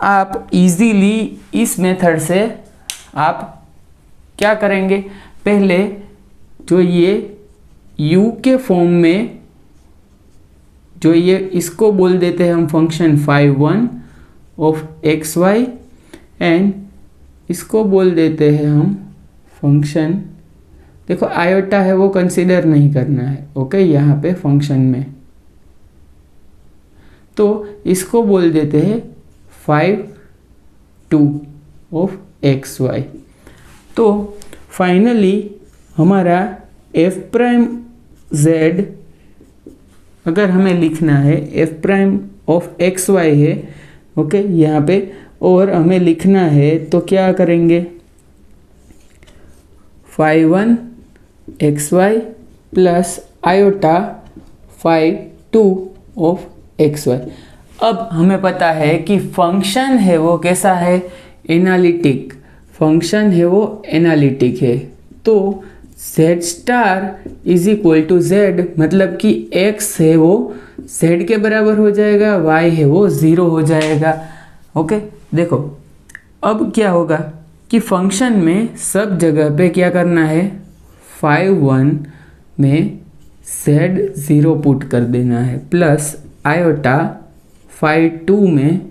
आप इजीली इस मेथड से आप क्या करेंगे, पहले जो ये u के फॉर्म में जो ये इसको बोल देते हैं हम function phi1 of xy and इसको बोल देते हैं हम फंक्शन, देखो आयोटा है वो कंसीडर नहीं करना है, ओके, यहाँ पे फंक्शन में तो इसको बोल देते हैं 5 2 ऑफ एक्स वाई। तो फाइनली हमारा एफ प्राइम जेड अगर हमें लिखना है, f prime of x y है, ओके यहाँ पे, और हमें लिखना है तो क्या करेंगे, 5 1 x y plus iota 5 2 of x y. अब हमें पता है कि फंक्शन है वो कैसा है, एनालिटिक फंक्शन है, वो एनालिटिक है। तो z star is equal to z, मतलब कि x है वो z के बराबर हो जाएगा, y है वो 0 हो जाएगा। ओके, देखो अब क्या होगा कि फंक्शन में सब जगह पे क्या करना है, 5 1 में z 0 पुट कर देना है, प्लस आयोटा 5 2 में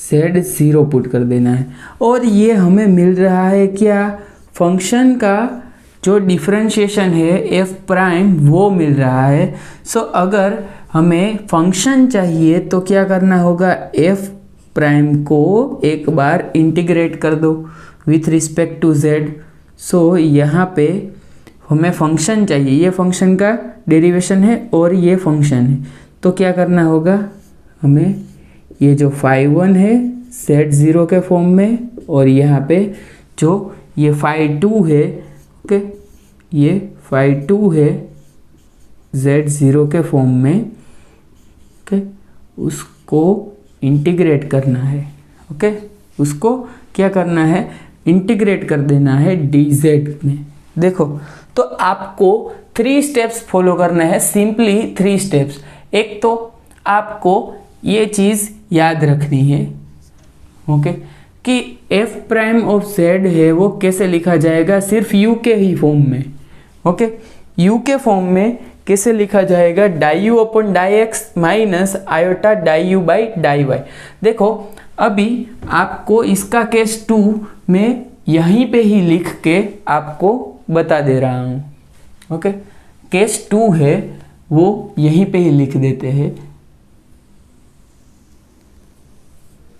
z 0 पुट कर देना है। और ये हमें मिल रहा है क्या, फंक्शन का जो डिफरेंशिएशन है f प्राइम वो मिल रहा है। सो अगर हमें फंक्शन चाहिए तो क्या करना होगा, f प्राइम को एक बार इंटीग्रेट कर दो विथ रिस्पेक्ट टू z। सो यहाँ पे हमें फंक्शन चाहिए, ये फंक्शन का डेरिवेशन है और ये फंक्शन है, तो क्या करना होगा, हमें ये जो 5 1 है z 0 के फॉर्म में, और यहाँ पे जो ये 5 2 है, ओके ये 5 2 है z 0 के फॉर्म में, ओके उसको इंटीग्रेट करना है। ओके, उसको क्या करना है, इंटीग्रेट कर देना है dz में। देखो तो आपको 3 स्टेप्स फॉलो करना है, सिंपली 3 स्टेप्स। एक तो आपको ये चीज़ याद रखनी है, ओके, कि f प्राइम ऑफ z है वो कैसे लिखा जाएगा, सिर्फ u के ही फॉर्म में। ओके, u के फॉर्म में कैसे लिखा जाएगा, die u upon die x minus iota die you by die y. देखो अभी आपको इसका केस 2 में यहीं पे ही लिख के आपको बता दे रहा हूँ। ओके, केस 2 है वो यहीं पे ही लिख देते हैं।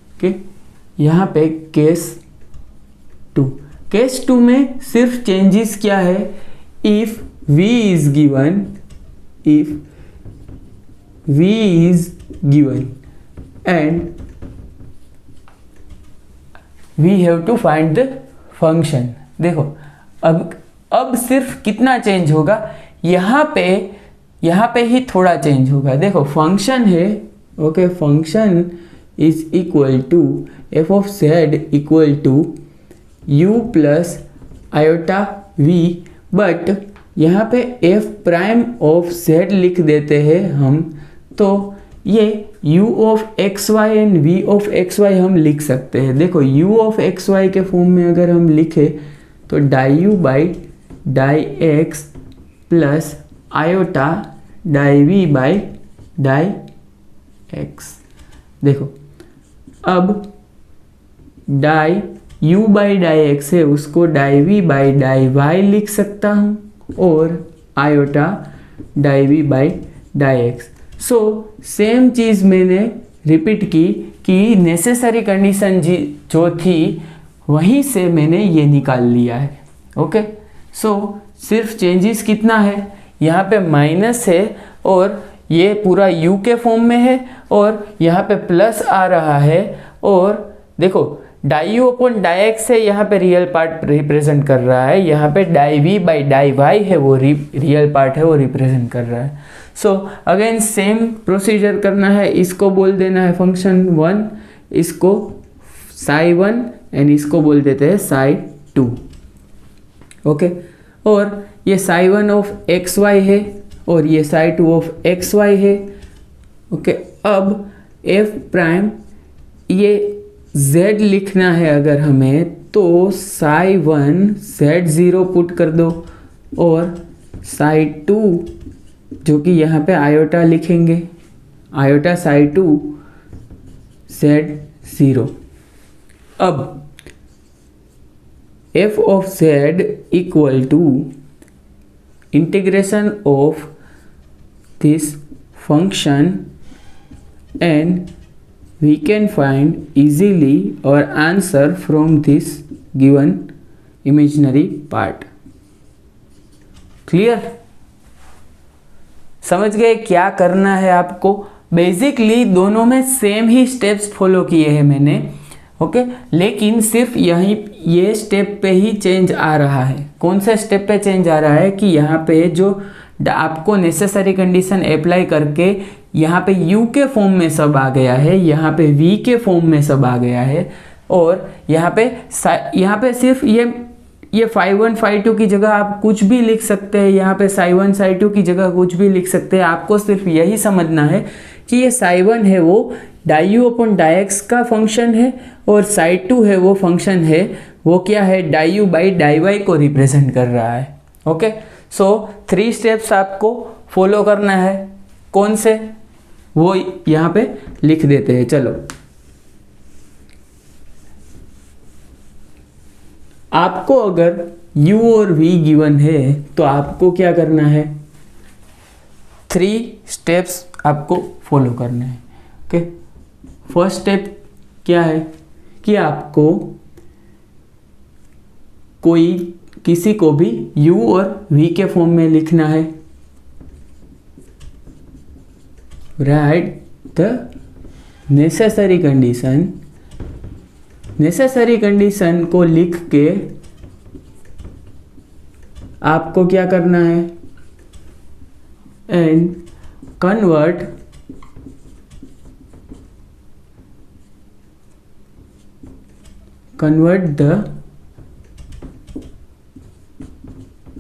ओके, यहाँ पे केस 2 में सिर्फ चेंजेस क्या है, if v is given and we have to find the function। देखो अब सिर्फ कितना चेंज होगा, यहाँ पे ही थोड़ा चेंज होगा। देखो फंक्शन है, okay, function is equal to f of z equal to u plus iota v, but यहाँ पे f प्राइम ऑफ z लिख देते हैं हम, तो ये u of x y and v of x y हम लिख सकते हैं। देखो u ऑफ एक्स वाई के फॉर्म में अगर हम लिखे तो die you by die x plus iota die v by die x. देखो अब die u by die x है उसको die v by die y लिख सकता हूँ, और iota die v by die x. So same चीज़ मैंने रिपीट की कि नेसेसरी कंडीशन जो थी वहीं से मैंने ये निकाल लिया है। ओके, सो सिर्फ चेंजेस कितना है, यहाँ पे माइनस है और ये पूरा u के फॉर्म में है, और यहाँ पे प्लस आ रहा है, और देखो die u upon die x है, यहाँ पे रियल पार्ट रिप्रेजेंट कर रहा है, यहाँ पे die v by die Y है वो रियल पार्ट है वो रिप्रेजेंट कर रहा है। सो अगेन सेम प्रोसीजर करना है, इसको बोल देना है फंक्शन 1, इसको साई 1 एंड इसको बोल देते हैं साई 2। ओके, और ये साई 1 ऑफ एक्स वाई है और ये साई 2 ऑफ एक्स वाई है। ओके, अब एफ प्राइम ये z लिखना है अगर हमें, तो साई 1 z0 पुट कर दो, और साई 2 जो कि यहाँ पे आयोटा लिखेंगे, आयोटा साई 2 z0। अब f of z equal to integration of this function and we can find easily our answer from this given imaginary part. Clear? समझ गए क्या करना है आपको? बेसिकली दोनों में सेम ही स्टेप्स फॉलो किए हैं मैंने, ओके, लेकिन सिर्फ यहीं ये स्टेप पे ही चेंज आ रहा है। कौन से स्टेप पे चेंज आ रहा है कि यहाँ पे जो आपको नेसेसरी कंडीशन अप्लाई करके यहाँ पे u के फॉर्म में सब आ गया है, यहाँ पे v के फॉर्म में सब आ गया है, और यहाँ पे सिर्फ ये phi1 phi2 की जगह आप कुछ भी लिख सकते हैं, यहाँ पे psi1 psi2 की जगह कुछ भी लिख सकते हैं। आपको सिर्फ यही समझना है कि ये psi1 है वो डाई अपॉन डाई एक्स का फंक्शन है, और psi2 है वो फंक्शन है वो क्या है, die you by die y को रिप्रेजेंट कर रहा है। ओके, सो 3 स्टेप्स आपको फॉलो करना है। कौन से, वो यहाँ पे लिख देते हैं। चलो, आपको अगर u और v गिवन है तो आपको क्या करना है, 3 स्टेप्स आपको फॉलो करना है। ओके, फर्स्ट स्टेप क्या है कि आपको किसी को भी u और v के फॉर्म में लिखना है। राइट द नेसेसरी कंडीशन को लिख के आपको क्या करना है, and convert the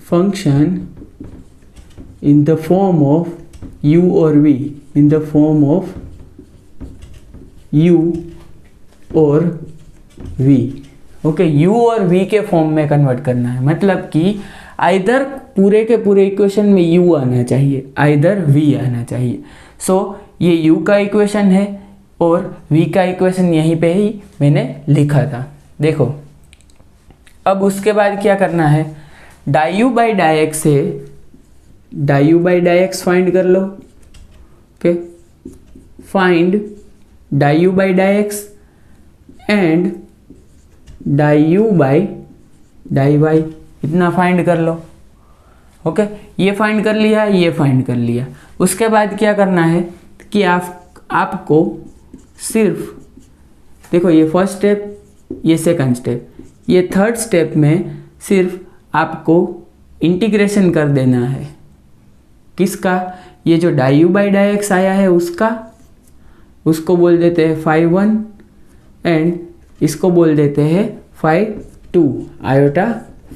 function in the form of u or v, in the form of u और v। ओके, u और v के फॉर्म में कन्वर्ट करना है, मतलब कि आइदर पूरे के पूरे इक्वेशन में u आना चाहिए, आइदर v आना चाहिए। सो ये u का इक्वेशन है और v का इक्वेशन यहीं पे ही मैंने लिखा था। देखो, अब उसके बाद क्या करना है, die you by die x है, die you by die x find कर लो। ओके, find die you by die x and die you by die y, इतना फाइंड कर लो। ओके, ये फाइंड कर लिया, ये फाइंड कर लिया। उसके बाद क्या करना है कि आपको सिर्फ देखो, ये फर्स्ट स्टेप, ये सेकंड स्टेप, ये थर्ड स्टेप में सिर्फ आपको इंटीग्रेशन कर देना है। किसका, ये जो die you by die x आया है उसका, उसको बोल देते हैं phi1 एंड इसको बोल देते हैं phi2, आयोटा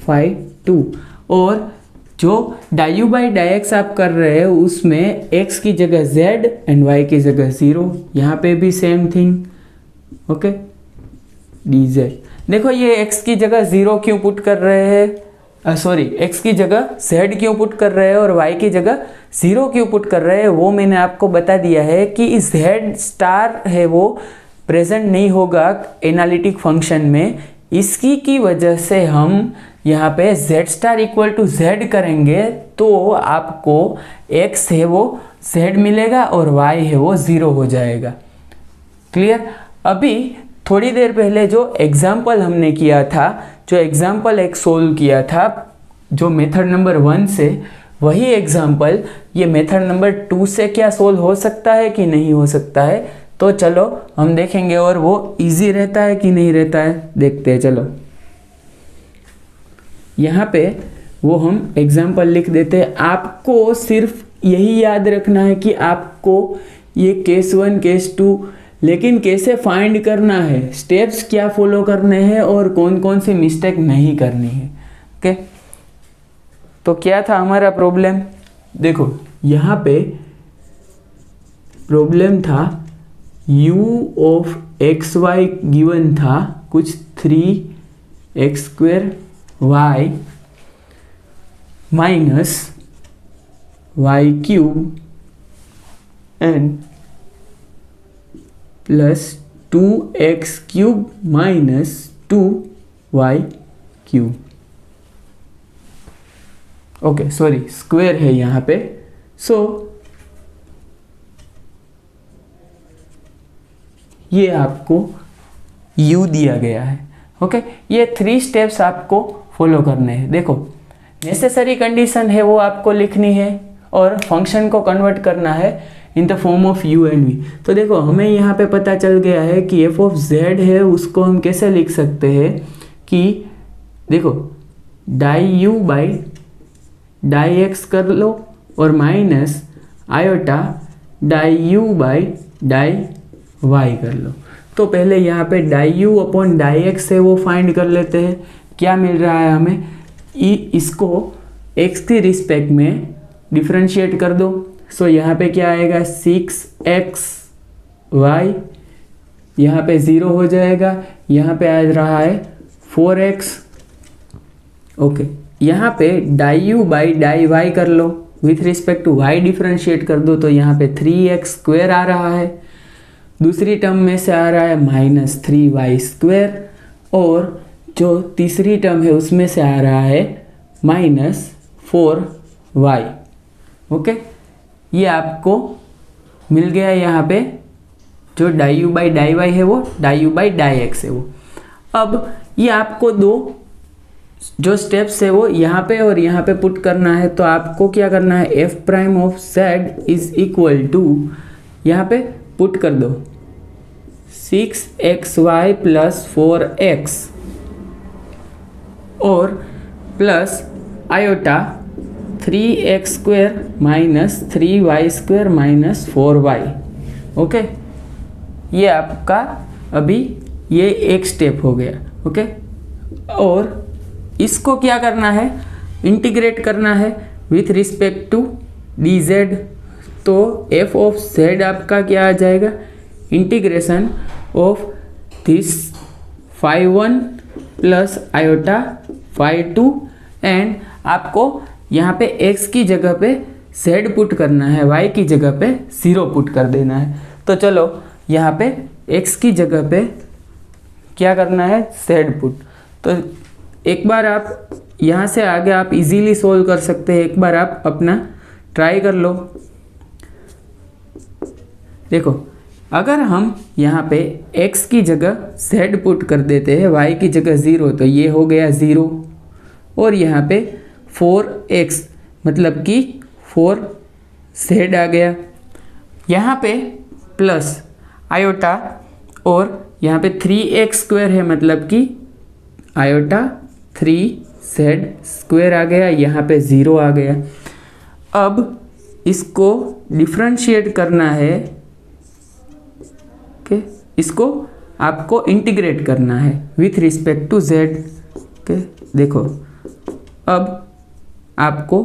phi2। और जो die you by die x आप कर रहे हैं उसमें x की जगह z एंड y की जगह 0, यहाँ पे भी सेम थिंग। Okay, dz। देखो, ये x की जगह 0 क्यों पुट कर रहे हैं, सॉरी, x की जगह z क्यों पुट कर रहे हैं और y की जगह 0 क्यों पुट कर रहे हैं, वो मैंने आपको बता दिया है कि z स्टार है वो प्रेजेंट नहीं होगा एनालिटिक फंक्शन में। इसकी की वजह से हम यहाँ पे z star equal to z करेंगे तो आपको x है वो z मिलेगा और y है वो 0 हो जाएगा। क्लियर? अभी थोड़ी देर पहले जो एग्जाम्पल हमने किया था, जो एग्जाम्पल एक सोल्व किया था जो मेथड नंबर 1 से, वही एग्जाम्पल ये मेथड नंबर 2 से क्या सोल्व हो सकता है कि नहीं हो सकता है, तो चलो हम देखेंगे। और वो इजी रहता है कि नहीं रहता है, देखते हैं। चलो, यहाँ पे वो हम एग्जाम्पल लिख देते हैं। आपको सिर्फ यही याद रखना है कि आपको ये केस 1 केस 2, लेकिन कैसे फाइंड करना है, स्टेप्स क्या फॉलो करने हैं और कौन कौन सी मिस्टेक नहीं करनी है। ओके, तो क्या था हमारा प्रॉब्लम, देखो यहाँ पे प्रॉब्लम था u of x y given था कुछ 3x² y minus y³ and plus 2x³ minus 2y³। Okay, sorry, square है यहाँ पे। सो ये आपको u दिया गया है। ओके, ये 3 स्टेप्स आपको फॉलो करने हैं। देखो, नेसेसरी कंडीशन है वो आपको लिखनी है और फंक्शन को कन्वर्ट करना है in the form of u and v। तो देखो, हमें यहाँ पे पता चल गया है कि f ऑफ z है, उसको हम कैसे लिख सकते हैं कि देखो die u by die x कर लो और minus iota die u by die y कर लो। तो पहले यहाँ पे die u upon die x है वो फाइंड कर लेते हैं। क्या मिल रहा है हमें, इसको x की रिस्पेक्ट में डिफ्रेंशिएट कर दो। सो यहाँ पे क्या आएगा 6xy, यहाँ पे 0 हो जाएगा, यहाँ पे आ रहा है 4x। ओके, यहाँ पे die u by die y कर लो, with respect to y differentiate कर दो, तो यहाँ पे 3x स्क्वायर आ रहा है। दूसरी टर्म में से आ रहा है माइनस 3y स्क्वायर, और जो तीसरी टर्म है उसमें से आ रहा है माइनस 4y। ओके, ये आपको मिल गया यहाँ पे, जो die u by die y है वो die u by die x है वो। अब ये आपको दो जो स्टेप्स है वो यहाँ पे और यहाँ पे पुट करना है। तो आपको क्या करना है, f prime of z is equal to, यहाँ पे पुट कर दो 6xy प्लस 4x और plus iota 3x square minus 3y square minus 4y। Okay, ये आपका अभी ये एक स्टेप हो गया। ओके, और इसको क्या करना है, इंटीग्रेट करना है विथ रिस्पेक्ट टू dz। तो f ऑफ z आपका क्या आ जाएगा, integration of this phi1 plus iota phi2, and आपको यहाँ पे x की जगह पे z पुट करना है, y की जगह पे 0 पुट कर देना है। तो चलो यहाँ पे x की जगह पे क्या करना है, z पुट। तो एक बार आप यहाँ से आगे आप इजीली सोल्व कर सकते हैं, एक बार आप अपना ट्राई कर लो। देखो, अगर हम यहाँ पे x की जगह z पुट कर देते हैं, y की जगह 0, तो ये हो गया 0, और यहाँ पे 4x मतलब कि 4z आ गया। यहाँ पे प्लस आयोटा और यहाँ पे 3x स्क्वायर है, मतलब कि आयोटा 3z स्क्वायर आ गया, यहाँ पे 0 आ गया। अब इसको डिफ्रेंशिएट करना है। ओके, इसको आपको इंटीग्रेट करना है with respect to z। Okay, देखो अब आपको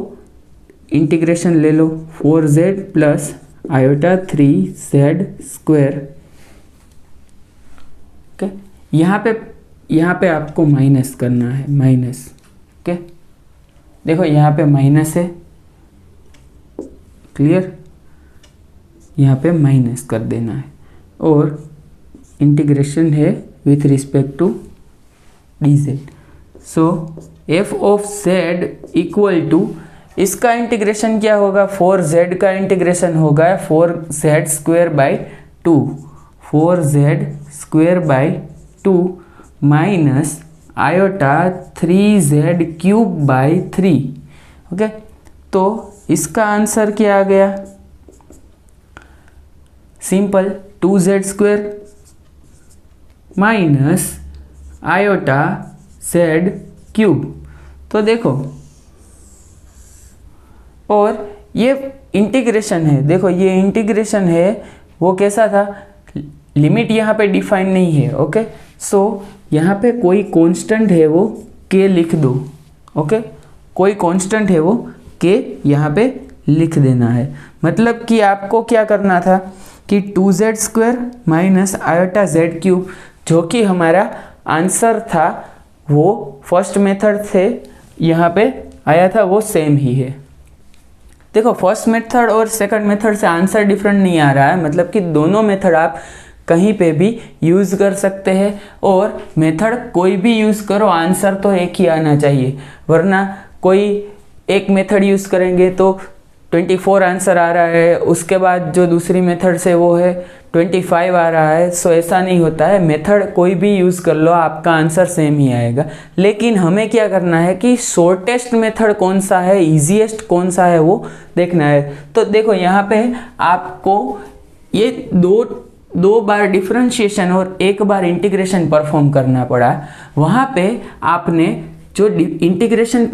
इंटीग्रेशन ले लो 4z plus iota 3z square. Okay, यहाँ पे आपको माइनस करना है, माइनस। ओके, देखो यहाँ पे माइनस है, क्लियर, यहाँ पे माइनस कर देना है, और इंटीग्रेशन है with respect to dz। So f of z equal to, इसका इंटीग्रेशन क्या होगा, 4z का इंटीग्रेशन होगा 4z square by 2, 4z square by 2 minus iota 3z cube by 3। Okay, तो इसका आंसर क्या आ गया, simple 2z square minus iota z cube. तो देखो, और ये इंटीग्रेशन है, देखो ये इंटीग्रेशन है वो कैसा था, लिमिट यहाँ पे डिफाइन नहीं है। ओके, सो यहाँ पे कोई कांस्टेंट है वो k लिख दो। ओके, कोई कांस्टेंट है वो k यहाँ पे लिख देना है। मतलब कि आपको क्या करना था कि 2z square minus iota z cube, जो कि हमारा आंसर था वो फर्स्ट मेथड से यहाँ पे आया था, वो सेम ही है। देखो, फर्स्ट मेथड और सेकंड मेथड से आंसर डिफरेंट नहीं आ रहा है, मतलब कि दोनों मेथड आप कहीं पे भी यूज़ कर सकते हैं, और मेथड कोई भी यूज़ करो आंसर तो एक ही आना चाहिए, वरना कोई एक मेथड यूज़ करेंगे तो 24 आंसर आ रहा है, उसके बाद जो दूसरी मेथड से वो है 25 आ रहा है। सो ऐसा नहीं होता है, मेथड कोई भी यूज़ कर लो आपका आंसर सेम ही आएगा। लेकिन हमें क्या करना है कि शॉर्टेस्ट मेथड कौन सा है, ईजीएस्ट कौन सा है वो देखना है। तो देखो यहाँ पे आपको ये दो बार डिफरेंशिएशन और एक बार इंटीग्रेशन परफॉर्म करना पड़ा। वहाँ पे आपने जो इंटीग्रेशन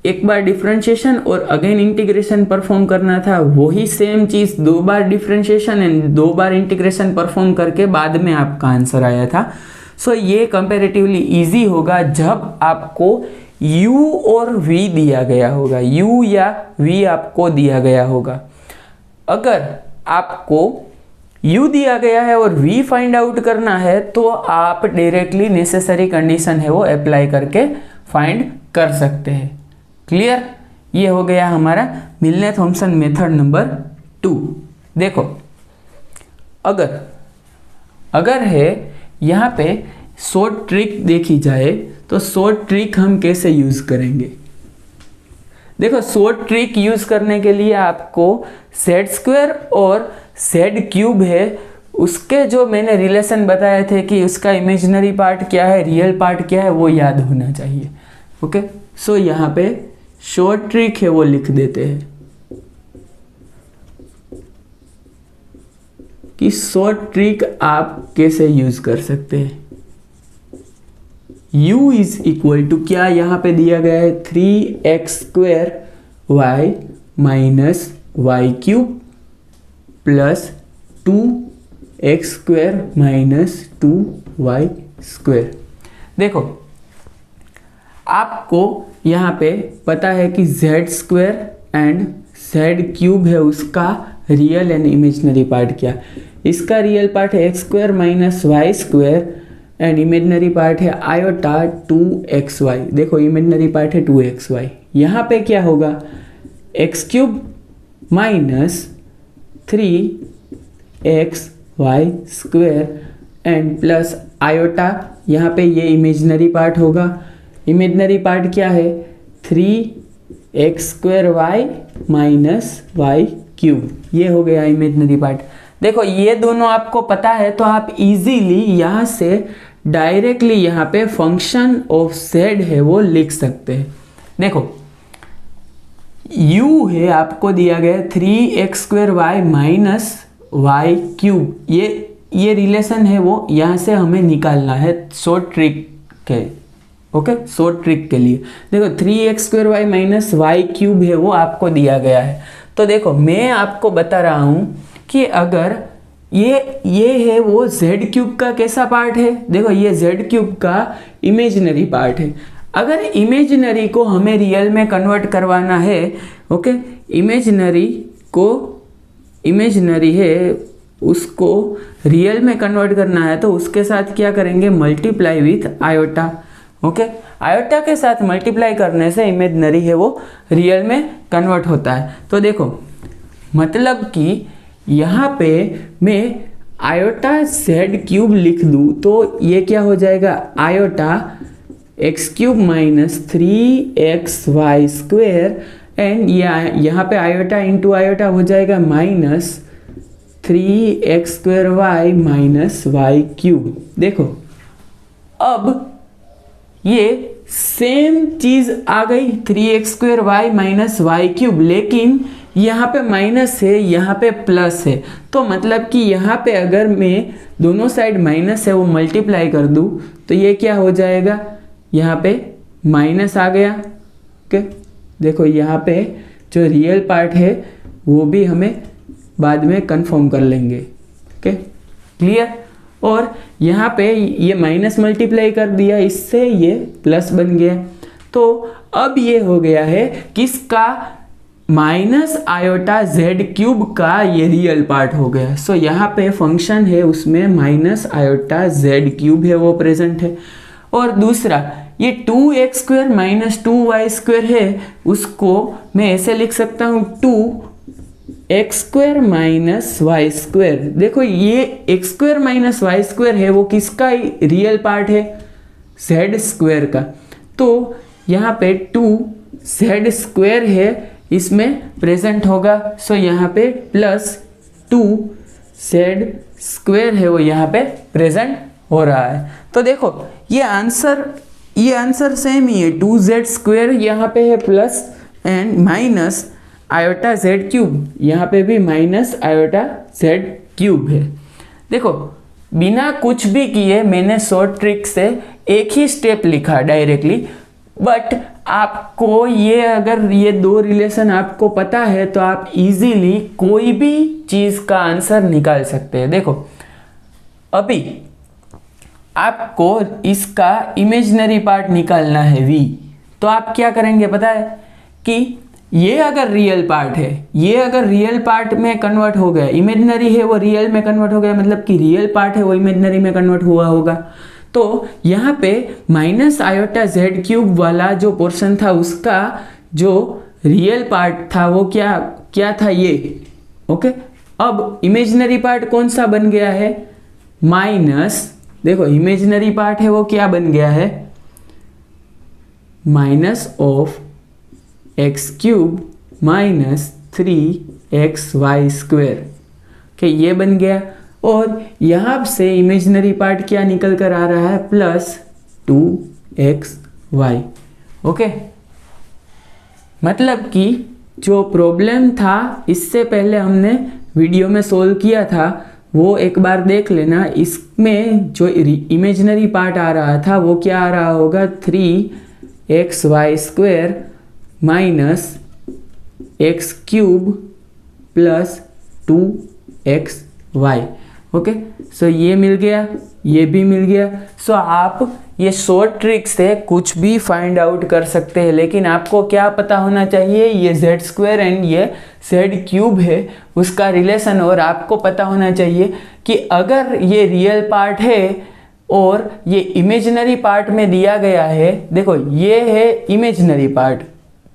एक बार डिफरेंशिएशन और अगेन इंटीग्रेशन परफॉर्म करना था, वही same cheese 2 bar differentiation and 2 bar integration perform करके बाद में आपका आंसर आया था। सो ये कंपैरेटिवली इजी होगा जब आपको u और v दिया गया होगा, u या v आपको दिया गया होगा। अगर आपको u दिया गया है और v फाइंड आउट करना है तो आप डायरेक्टली नेसेसरी कंडीशन है वो अप्लाई करके फाइंड कर सकते हैं। क्लियर? ये हो गया हमारा मिलने थॉम्सन मेथड नंबर 2। देखो अगर है यहाँ पे शॉर्ट ट्रिक देखी जाए तो शॉर्ट ट्रिक हम कैसे यूज़ करेंगे। देखो शॉर्ट ट्रिक यूज़ करने के लिए आपको सेड स्क्वायर और सेड क्यूब है उसके जो मैंने रिलेशन बताए थे कि उसका इमेजिनरी पार्ट क्या है, रियल पार्ट क्या है, वो याद होना चाहिए। ओके, सो यहाँ पे शॉर्ट ट्रिक है वो लिख देते हैं कि शॉर्ट ट्रिक आप कैसे यूज कर सकते हैं। u इज इक्वल टू क्या यहाँ पे दिया गया है 3x² y minus y cube plus 2x² minus 2y²। देखो आपको यहाँ पे पता है कि z² एंड z³ है उसका रियल एंड इमेजिनरी पार्ट क्या। इसका रियल पार्ट है x² minus y² and imaginary part है आयोटा 2xy। देखो इमेजिनरी पार्ट है 2xy। यहाँ पे क्या होगा x³ minus 3xy² and plus iota, यहाँ पे ये इमेजिनरी पार्ट होगा। इमेजिनरी पार्ट क्या है 3x² y माइनस y³, ये हो गया इमेजिनरी पार्ट। देखो ये दोनों आपको पता है तो आप इजीली यहाँ से डायरेक्टली यहाँ पे फंक्शन ऑफ z है वो लिख सकते हैं। देखो u है आपको दिया गया 3x² y माइनस y³, ये रिलेशन है वो यहाँ से हमें निकालना है शॉर्ट ट्रिक के। ओके, शॉर्ट ट्रिक के लिए देखो 3x² y माइनस y³ है वो आपको दिया गया है। तो देखो मैं आपको बता रहा हूँ कि अगर ये है वो z³ का कैसा पार्ट है। देखो ये z³ का इमेजिनरी पार्ट है। अगर इमेजिनरी को हमें रियल में कन्वर्ट करवाना है, ओके, इमेजिनरी है उसको रियल में कन्वर्ट करना है तो उसके साथ क्या करेंगे multiply with iota. Okay, iota के साथ मल्टीप्लाई करने से इमेजिनरी है वो रियल में कन्वर्ट होता है। तो देखो मतलब कि यहाँ पे मैं आयोटा z³ लिख दूँ तो ये क्या हो जाएगा iota x³ minus 3xy² and यहाँ पे आयोटा इंटू आयोटा हो जाएगा minus 3x² y minus y³। देखो अब ये सेम चीज आ गई 3x² y माइनस y³, लेकिन यहाँ पे माइनस है यहाँ पे प्लस है। तो मतलब कि यहाँ पे अगर मैं दोनों साइड माइनस है वो मल्टीप्लाई कर दूँ तो ये क्या हो जाएगा, यहाँ पे माइनस आ गया। ओके, देखो यहाँ पे जो रियल पार्ट है वो भी हमें बाद में कंफर्म कर लेंगे। Okay, clear. और यहाँ पे ये माइनस मल्टीप्लाई कर दिया, इससे ये प्लस बन गया। तो अब ये हो गया है किसका माइनस आयोटा z³ का ये रियल पार्ट हो गया। सो यहाँ पे फंक्शन है उसमें माइनस आयोटा z³ है वो प्रेजेंट है। और दूसरा ये 2x² माइनस 2y² है उसको मैं ऐसे लिख सकता हूँ 2x² माइनस y²। देखो ये x² माइनस y² है वो किसका रियल पार्ट है z² का। तो यहाँ पे 2z² है इसमें प्रेजेंट होगा। सो यहाँ पे प्लस 2z² है वो यहाँ पे प्रेजेंट हो रहा है। तो देखो ये आंसर सेम ही है, 2z² यहाँ पे है plus and minus iota z³ यहाँ पे भी माइनस आयोटा z³ है। देखो बिना कुछ भी किए मैंने शॉर्ट ट्रिक से एक ही स्टेप लिखा डायरेक्टली, बट आपको ये अगर ये दो रिलेशन आपको पता है तो आप इजीली कोई भी चीज़ का आंसर निकाल सकते हैं। देखो अभी आपको इसका इमेजिनरी पार्ट निकालना है v, तो आप क्या करेंगे पता है कि ये अगर रियल पार्ट है, ये अगर रियल पार्ट में कन्वर्ट हो गया, इमेजिनरी है वो रियल में कन्वर्ट हो गया, मतलब कि रियल पार्ट है वो इमेजिनरी में कन्वर्ट हुआ होगा। तो यहाँ पे माइनस आयोटा z³ वाला जो पोर्शन था उसका जो रियल पार्ट था वो क्या था ये, ओके। अब इमेजिनरी पार्ट कौन सा बन गया है, माइनस, देखो इमेजिनरी पार्ट है वो क्या बन गया है, minus of x³ minus 3xy², कि ये बन गया। और यहाँ से इमेजिनरी पार्ट क्या निकल कर आ रहा है, प्लस 2xy, ओके। मतलब कि जो प्रॉब्लम था इससे पहले हमने वीडियो में सोल्व किया था वो एक बार देख लेना। इसमें जो इमेजिनरी पार्ट आ रहा था वो क्या आ रहा होगा, 3xy² minus x³ plus 2xy, okay. सो ये मिल गया, ये भी मिल गया। सो आप ये शॉर्ट ट्रिक से कुछ भी फाइंड आउट कर सकते हैं, लेकिन आपको क्या पता होना चाहिए, ये z² एंड ये z³ है उसका रिलेशन, और आपको पता होना चाहिए कि अगर ये रियल पार्ट है और ये इमेजिनरी पार्ट में दिया गया है, देखो ये है imaginary part,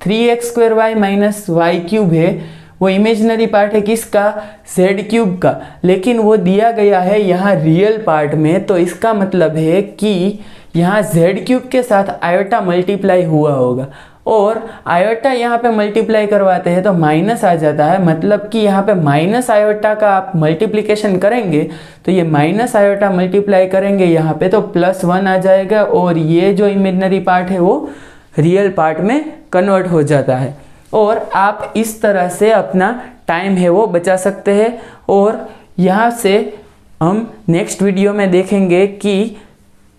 3x² minus y³ है वो इमेजिनरी पार्ट है किसका, z³ का, लेकिन वो दिया गया है यहाँ रियल पार्ट में। तो इसका मतलब है कि यहाँ z³ के साथ आयोटा मल्टीप्लाई हुआ होगा, और आयोटा यहाँ पे मल्टीप्लाई करवाते हैं तो माइनस आ जाता है, मतलब कि यहाँ पे माइनस आयोटा का आप मल्टीप्लिकेशन करेंगे तो ये माइनस आयोटा मल्टीप्लाई करेंगे यहाँ पे तो +1 आ जाएगा, और ये जो इमेजिनरी पार्ट है वो रियल पार्ट में कन्वर्ट हो जाता है। और आप इस तरह से अपना टाइम है वो बचा सकते हैं। और यहाँ से हम नेक्स्ट वीडियो में देखेंगे कि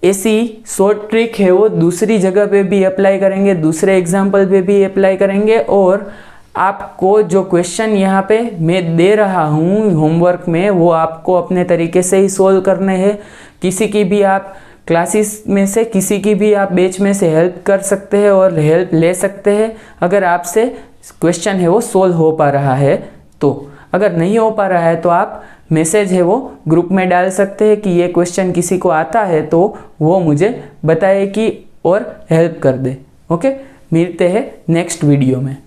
ऐसी शॉर्ट ट्रिक है वो दूसरी जगह पे भी अप्लाई करेंगे, दूसरे एग्जाम्पल पे भी अप्लाई करेंगे, और आपको जो क्वेश्चन यहाँ पे मैं दे रहा हूँ होमवर्क में वो आपको अपने तरीके से ही सोल्व करने हैं। किसी की भी आप क्लासेस में से किसी की भी आप बैच में से हेल्प कर सकते हैं और हेल्प ले सकते हैं अगर आपसे क्वेश्चन है वो सोल्व हो पा रहा है तो। अगर नहीं हो पा रहा है तो आप मैसेज है वो ग्रुप में डाल सकते हैं कि ये क्वेश्चन किसी को आता है तो वो मुझे बताए कि और हेल्प कर दे, ओके। मिलते हैं नेक्स्ट वीडियो में।